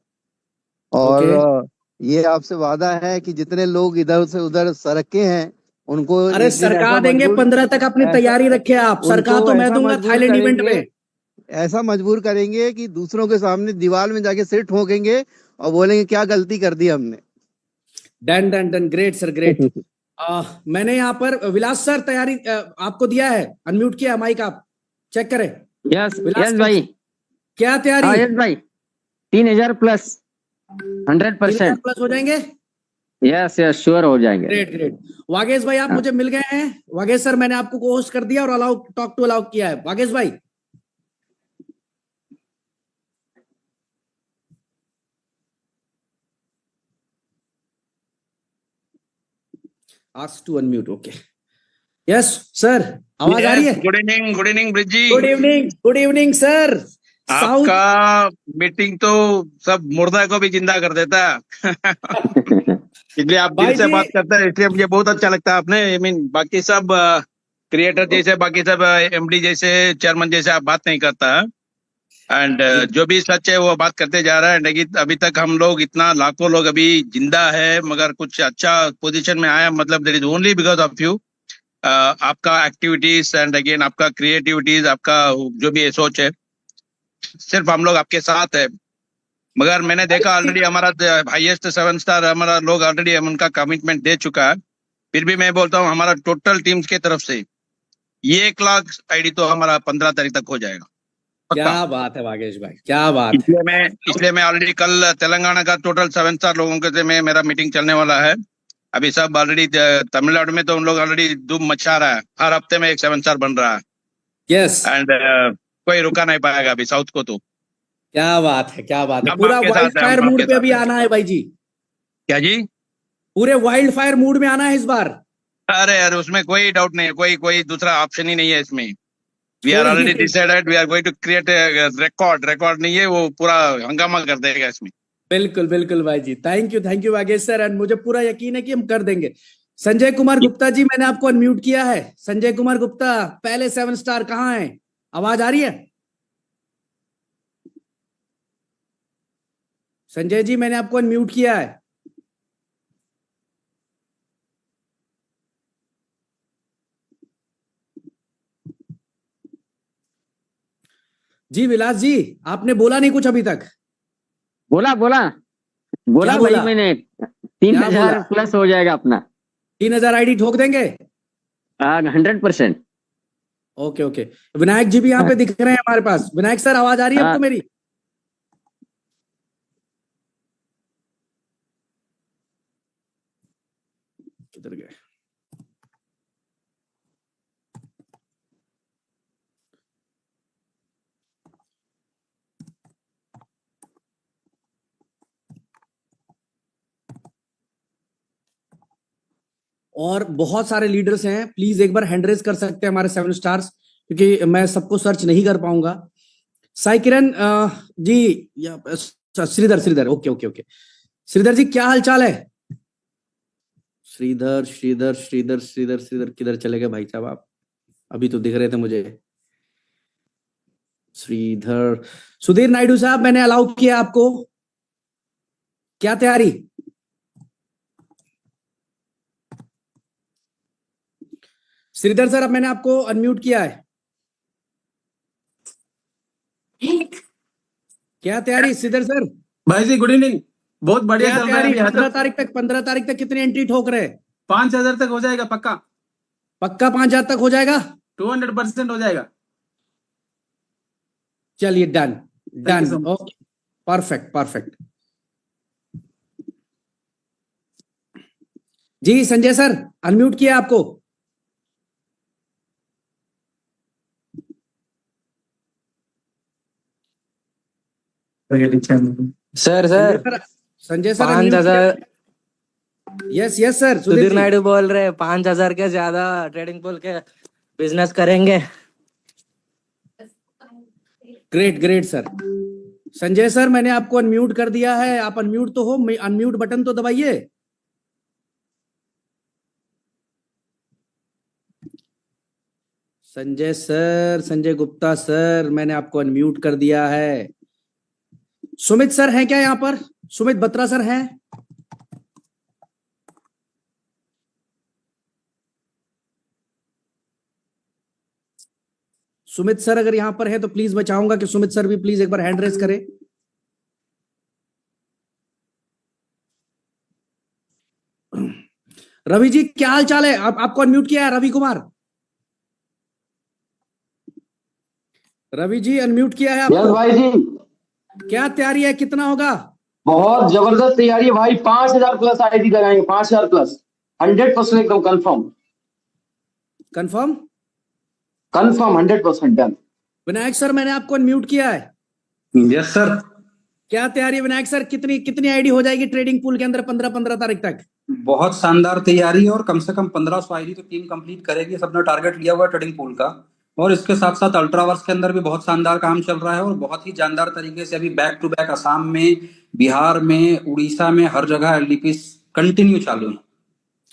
और ये आपसे वादा है कि जितने लोग इधर से उधर सरके हैं उनको, अरे सरका देंगे, 15 तक अपनी तैयारी रखे आप। सरका तो मैं दूंगा थाईलैंड इवेंट में। ऐसा मजबूर करेंगे कि दूसरों के सामने दीवार में जाके सिर ठोकेंगे और बोलेंगे क्या गलती कर दी हमने। Done, great sir, great. मैंने यहाँ पर विलास सर तैयारी आपको दिया है, अनम्यूट किया माइक, आप चेक करें। यस भाई, क्या तैयारी? यस भाई, 3,000 प्लस 100% प्लस हो जाएंगे। यस श्योर हो जाएंगे। ग्रेट। वागेश भाई, आप मुझे मिल गए हैं। वागेश सर, मैंने आपको होस्ट कर दिया और अलाउ टॉक टू अलाउ किया है। वागेश भाई, ask to unmute, okay. Yes sir, आवाज आ रही है? Good evening Brij ji. Good evening sir. आपका मीटिंग तो सब मुर्दा को भी जिंदा कर देता है। इसलिए आप दिल से बात करते हैं, इसलिए मुझे बहुत अच्छा लगता है। आपने आई मीन बाकी सब क्रिएटर जैसे, बाकी सब एमडी जैसे, चेयरमैन जैसे आप बात नहीं करता है। एंड जो भी सच है वो बात करते जा रहा है। लेकिन अभी तक हम लोग इतना लाखों लोग अभी जिंदा है, मगर कुछ अच्छा पोजीशन में आया, मतलब there is only because of you. आपका एक्टिविटीज एंड अगेन आपका क्रिएटिविटीज, आपका जो भी ये सोच है, सिर्फ हम लोग आपके साथ है। मगर मैंने देखा ऑलरेडी हमारा हाईएस्ट 7 स्टार हमारा लोग ऑलरेडी हम उनका कमिटमेंट दे चुका है। फिर भी मैं बोलता हूँ हमारा टोटल टीम्स की तरफ से ये 1 लाख आईडी तो हमारा 15 तारीख तक हो जाएगा। क्या बात है भागेश भाई, क्या बात है। इसलिए मैं ऑलरेडी कल तेलंगाना का टोटल 7 स्टार लोगों के से मेरा मीटिंग चलने वाला है। अभी सब ऑलरेडी तमिलनाडु में तो उन लोग ऑलरेडी धूम मचा रहा है, हर हफ्ते में एक 7 स्टार बन रहा है। यस, एंड कोई रुका नहीं पाएगा अभी साउथ को। तो क्या बात है, क्या बात है। हम पूरा आपके वाइल्ड साथ हैं, फायर हम मूड आपके पे साथ अभी हैं। आना है भाई जी, क्या जी? पूरे वाइल्ड फायर मूड में आना है इस बार। अरे यार उसमें कोई डाउट नहीं है, कोई दूसरा ऑप्शन ही नहीं है इसमें। We are already decided, we are going to create record नहीं है, वो पूरा हंगामा कर देगा इसमें। बिल्कुल बिल्कुल भाई जी, thank you Vagesh sir. And मुझे पूरा यकीन है कि हम कर देंगे। संजय कुमार गुप्ता जी, मैंने आपको अनम्यूट किया है। संजय कुमार गुप्ता, पहले 7 स्टार कहाँ है? आवाज आ रही है? संजय जी, मैंने आपको अनम्यूट किया है। जी विलास जी, आपने बोला नहीं कुछ अभी तक। बोला क्या भाई बोला? मैंने क्या 3000 बोला? प्लस हो जाएगा अपना। 3000 आईडी ठोक देंगे? 100%। ओके। विनायक जी भी यहाँ पे दिख रहे हैं हमारे पास। विनायक सर, आवाज आ रही है आपको मेरी? किधर गए? और बहुत सारे लीडर्स हैं, प्लीज एक बार हैंड रेज कर सकते हैं हमारे 7 स्टार्स, क्योंकि मैं सबको सर्च नहीं कर पाऊंगा। साई किरण जी, श्रीधर, ओके। श्रीधर जी, क्या हालचाल है? श्रीधर किधर चले गए भाई साहब आप? अभी तो दिख रहे थे मुझे। श्रीधर, सुधीर नायडू साहब, मैंने अलाउ किया आपको। क्या तैयारी? श्रीधर सर, अब मैंने आपको अनम्यूट किया है। क्या तैयारी श्रीधर सर? भाई जी गुड इवनिंग। बहुत बढ़िया क्या चल रहा है तैयारी? अभी। 15 तारीख तक कितनी एंट्री ठोक रहे? 5000 तक हो जाएगा पक्का। 5000 तक हो जाएगा? 200% हो जाएगा। चलिए, done. Thank you so much. Okay, perfect. जी संजय सर, अनम्यूट किया आपको। Sir Sanjay sir 5000। Yes sir. Sudhir Naidu बोल रहे 5000 के ज्यादा ट्रेडिंग पूल के बिजनेस करेंगे। Great sir. संजय सर, मैंने आपको अनम्यूट कर दिया है। आप अनम्यूट तो हो, अनम्यूट बटन तो दबाइए। संजय सर, संजय गुप्ता सर, मैंने आपको अनम्यूट कर दिया है। सुमित सर हैं क्या यहाँ पर? सुमित बत्रा सर हैं? सुमित सर अगर यहाँ पर है तो प्लीज मैं चाहूंगा कि सुमित सर भी प्लीज एक बार हैंड रेस करें। रवि जी, क्या हाल चाल है? आपको अनम्यूट किया है रवि कुमार। रवि जी, अनम्यूट किया है आपको। यस भाई जी। क्या तैयारी है? कितना होगा? बहुत जबरदस्त तैयारी है भाई। 5000 प्लस आईडी लगाएंगे, 5000 प्लस 100% एकदम कंफर्म 100% डन। विनायक सर, मैंने आपको अनम्यूट किया है। Yes sir. क्या तैयारी है विनायक सर? कितनी आईडी हो जाएगी ट्रेडिंग पूल के अंदर 15 तारीख तक? बहुत शानदार तैयारी है और कम से कम 1500 आईडी तो टीम कंप्लीट करेगी। सबने टारगेट लिया हुआ है ट्रेडिंग पूल का। और इसके साथ साथ अल्ट्रावर्स के अंदर भी बहुत शानदार काम चल रहा है और बहुत ही जानदार तरीके से अभी बैक टू बैक असम में, बिहार में, उड़ीसा में, हर जगह एलडीपी कंटिन्यू चालू है।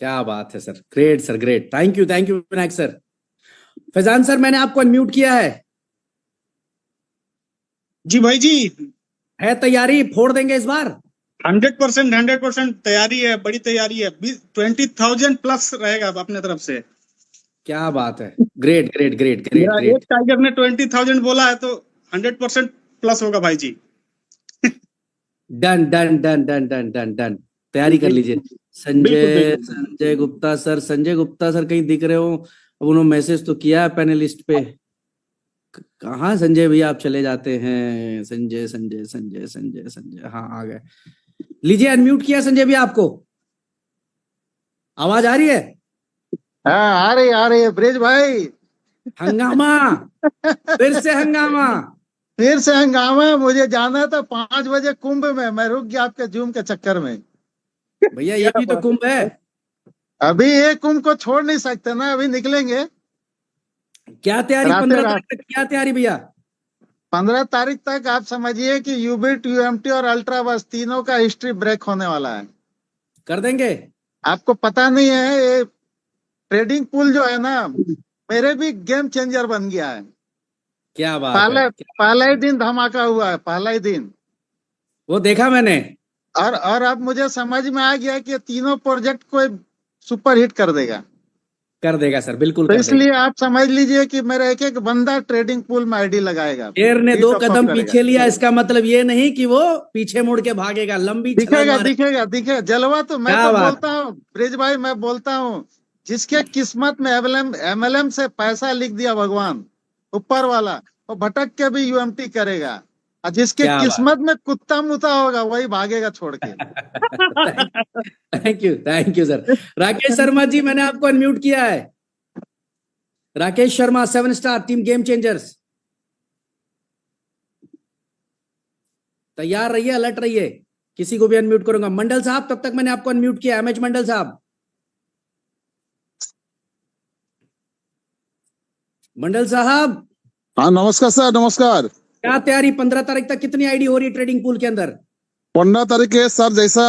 क्या बात है sir, great sir, great. Thank you Vinayak sir. Faizan sir, मैंने आपको अनम्यूट किया है। जी भाई जी, है तैयारी? फोड़ देंगे इस बार? 100% तैयारी है, बड़ी तैयारी है। 20,000 प्लस रहेगा अपने तरफ से। क्या बात है, ग्रेट ग्रेट ग्रेट ग्रेट मेरा ग्रेट। एक टाइगर ने 20,000 बोला है तो 100% प्लस होगा भाई जी। Done done done done done done done, तैयारी कर लीजिए। बिल्कुल संजय बिल्कुल। संजय गुप्ता सर, संजय गुप्ता सर कहीं दिख रहे हो? अब उन्होंने मैसेज तो किया है पैनलिस्ट पे। कहाँ संजय भैया आप चले जाते हैं? संजय संजय संजय संजय संजय, हाँ आ गए। लीजिए, अनम्यूट किया संजय भैया आपको, आवाज आ रही है? हाँ आ रही है ब्रिज भाई। हंगामा, फिर से हंगामा। फिर से हंगामा। मुझे जाना था 5 बजे कुंभ में, मैं रुक गया आपके जूम के चक्कर में। भैया ये भी तो कुंभ है। अभी ये कुंभ को छोड़ नहीं सकते ना, अभी निकलेंगे। क्या तैयारी 15 तारीख तक? क्या तैयारी भैया? 15 तारीख तक आप समझिए कि यूबिट, यूएमटी और अल्ट्रा बस तीनों का हिस्ट्री ब्रेक होने वाला है। कर देंगे। आपको पता नहीं है, ये ट्रेडिंग पूल जो है ना, मेरे भी गेम चेंजर बन गया है। क्या बात है। पहला ही दिन धमाका हुआ है, पहला ही दिन। वो देखा मैंने। और अब मुझे समझ में आ गया कि ये तीनों प्रोजेक्ट को सुपर हिट कर देगा। कर देगा सर, बिल्कुल तो कर इसलिए देगा। आप समझ लीजिए कि मेरा एक एक बंदा ट्रेडिंग पूल में आईडी लगाएगा। शेर ने 2 टॉप अप कदम करेगा। पीछे लिया, इसका मतलब ये नहीं कि वो पीछे मुड़ के भागेगा, लंबी छलांग दिखेगा मारे। दिखेगा दिखेगा जलवा। तो मैं क्या तो बात। बोलता हूँ ब्रिज भाई, मैं बोलता हूँ जिसके किस्मत में एमएलएम से पैसा लिख दिया भगवान ऊपर वाला, वो भटक के भी यूएमटी करेगा। और जिसके क्या बात। किस्मत में कुत्ता मुता होगा वही भागेगा छोड़ के। Thank you sir. Rakesh Sharma ji, मैंने आपको अनम्यूट किया है। Rakesh Sharma, 7 star team game changers. तैयार रहिए, अलर्ट रहिए। किसी को भी अनम्यूट करूंगा। मंडल साहब, तब तक मैंने आपको अनम्यूट किया। एमएच मंडल साहब, मंडल साहब। हाँ नमस्कार सर, नमस्कार। क्या तैयारी? 15 तारीख तक कितनी आईडी हो रही है ट्रेडिंग पूल के अंदर? 15 तारीख के सर, जैसा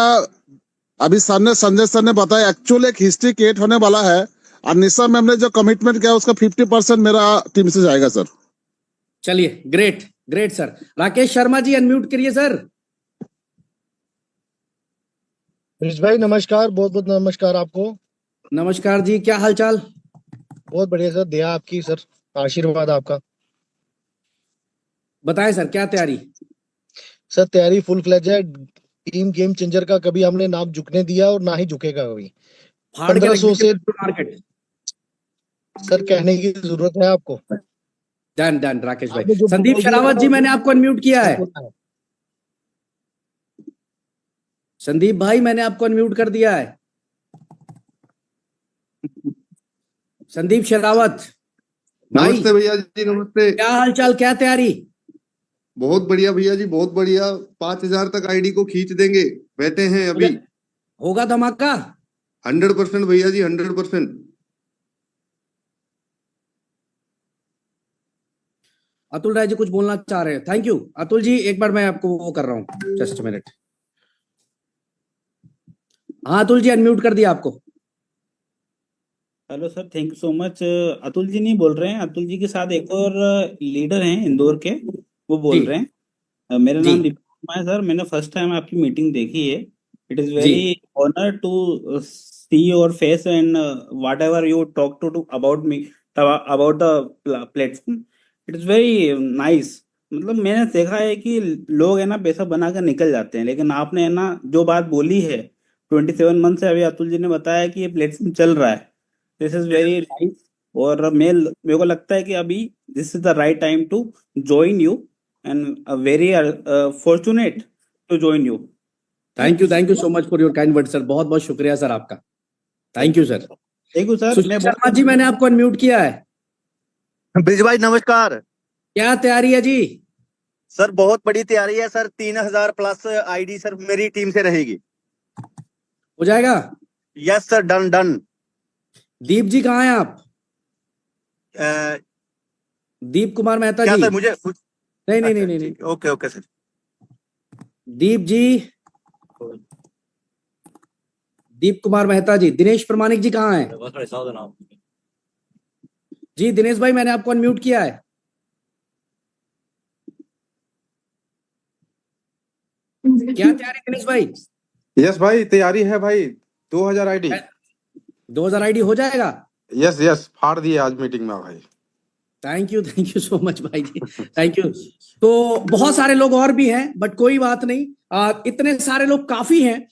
अभी संजय सर ने बताया, एक्चुअली एक हिस्ट्री क्रिएट होने वाला है। और निशा मैम ने जो कमिटमेंट किया उसका 50% मेरा टीम से जाएगा सर। चलिए, great great sir. Rakesh Sharma ji, unmute करिए सर। ब्रिज भाई नमस्कार, बहुत बहुत नमस्कार आपको। नमस्कार जी, क्या हालचाल? बहुत बढ़िया सर, दया आपकी सर, आशीर्वाद आपका। बताएं सर, क्या तैयारी? सर तैयारी फुल फ्लेज है। टीम गेम चेंजर का कभी हमने नाम झुकने दिया और ना ही झुकेगा कभी। 1500 से मार्केट सर कहने की जरूरत है आपको। डन डन राकेश भाई। संदीप शरावत जी, मैंने आपको अनम्यूट किया है। संदीप भाई, मैंने आपको अनम्यूट कर दिया है। संदीप शेरावत भाई। नमस्ते भैया जी, नमस्ते। क्या हालचाल, क्या तैयारी? बहुत बढ़िया भैया जी, बहुत बढ़िया। 5,000 तक आईडी को खींच देंगे, बैठे हैं अभी। होगा धमाका। 100% भैया जी, 100%। अतुल राय जी कुछ बोलना चाह रहे हैं। थैंक यू अतुल जी, एक बार मैं आपको वो कर रहा हूँ, जस्ट मिनट। हाँ अतुल जी, अनम्यूट कर दिया आपको। Hello sir, thank you so much. Atul ji नहीं बोल रहे हैं, अतुल जी के साथ एक और लीडर हैं इंदौर के, वो बोल रहे हैं। मेरा नाम दीपक शर्मा है सर। मैंने फर्स्ट टाइम आपकी मीटिंग देखी है। It is very honour to see your face and whatever you talk to about me, about the platform. It is very nice. मतलब मैंने देखा है कि लोग है ना पैसा बना कर निकल जाते हैं, लेकिन आपने है ना जो बात बोली है 27 मंथ से, अभी अतुल जी ने बताया कि ये प्लेटफॉर्म चल रहा है। This is very nice. और मेरे को लगता है कि अभी this is the right time to join you and very fortunate to join you. Thank you so much for your kind word sir. बहुत बहुत शुक्रिया सर आपका। Thank you sir. Thank you sir. Sushil Sharma ji, मैंने आपको अनम्यूट किया है। Bridge भाई नमस्कार। क्या तैयारी है जी? सर बहुत बड़ी तैयारी है सर। 3,000 प्लस आईडी सर मेरी टीम से रहेगी। हो जाएगा? Yes sir, done done. Deep ji कहाँ हैं आप? दीप कुमार मेहता क्या जी? सर मुझे नहीं नहीं नहीं नहीं। Okay okay sir. Deep ji, Deep Kumar Mehta ji. Dinesh Pramanik ji कहाँ हैं? जी दिनेश भाई, मैंने आपको अनम्यूट किया है। क्या तैयारी दिनेश भाई? यस भाई, तैयारी है भाई। 2,000 आईडी। 2000 आईडी हो जाएगा? यस यस फाड़ दिए आज मीटिंग में भाई। थैंक यू सो मच भाई जी, थैंक यू। तो बहुत सारे लोग और भी हैं, बट कोई बात नहीं, इतने सारे लोग काफी हैं।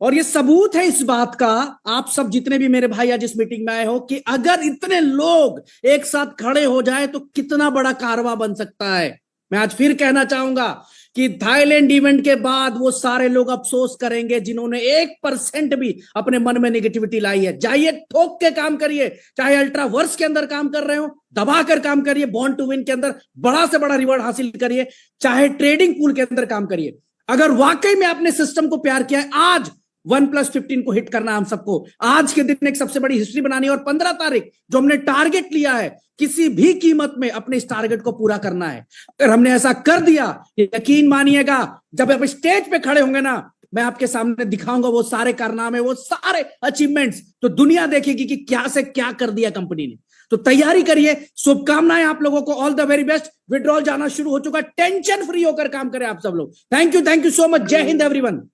और ये सबूत है इस बात का, आप सब जितने भी मेरे भाई आज इस मीटिंग में आए हो, कि अगर इतने लोग एक साथ खड़े हो जाए तो कितना बड़ा कारवां बन सकता है। मैं आज फिर कहना चाहूंगा कि थाईलैंड इवेंट के बाद वो सारे लोग अफसोस करेंगे जिन्होंने 1% भी अपने मन में नेगेटिविटी लाई है। जाइए ठोक के काम करिए, चाहे अल्ट्रा वर्स के अंदर काम कर रहे हो, दबाकर काम करिए, बॉन्ड टू विन के अंदर बड़ा से बड़ा रिवॉर्ड हासिल करिए, चाहे ट्रेडिंग पूल के अंदर काम करिए। अगर वाकई में आपने सिस्टम को प्यार किया है, आज 1+15 को हिट करना हम सबको। आज के दिन एक सबसे बड़ी हिस्ट्री बनानी है और 15 तारीख जो हमने टारगेट लिया है, किसी भी कीमत में अपने इस टारगेट को पूरा करना है। अगर हमने ऐसा कर दिया, यकीन मानिएगा, जब आप स्टेज पे खड़े होंगे ना, मैं आपके सामने दिखाऊंगा वो सारे कारनामे, वो सारे अचीवमेंट्स, तो दुनिया देखेगी कि क्या से क्या कर दिया कंपनी ने। तो तैयारी करिए, शुभकामनाएं आप लोगों को, all the very best. Withdrawal जाना शुरू हो चुका है, टेंशन फ्री होकर काम करें आप सब लोग। Thank you so much. जय हिंद एवरीवन।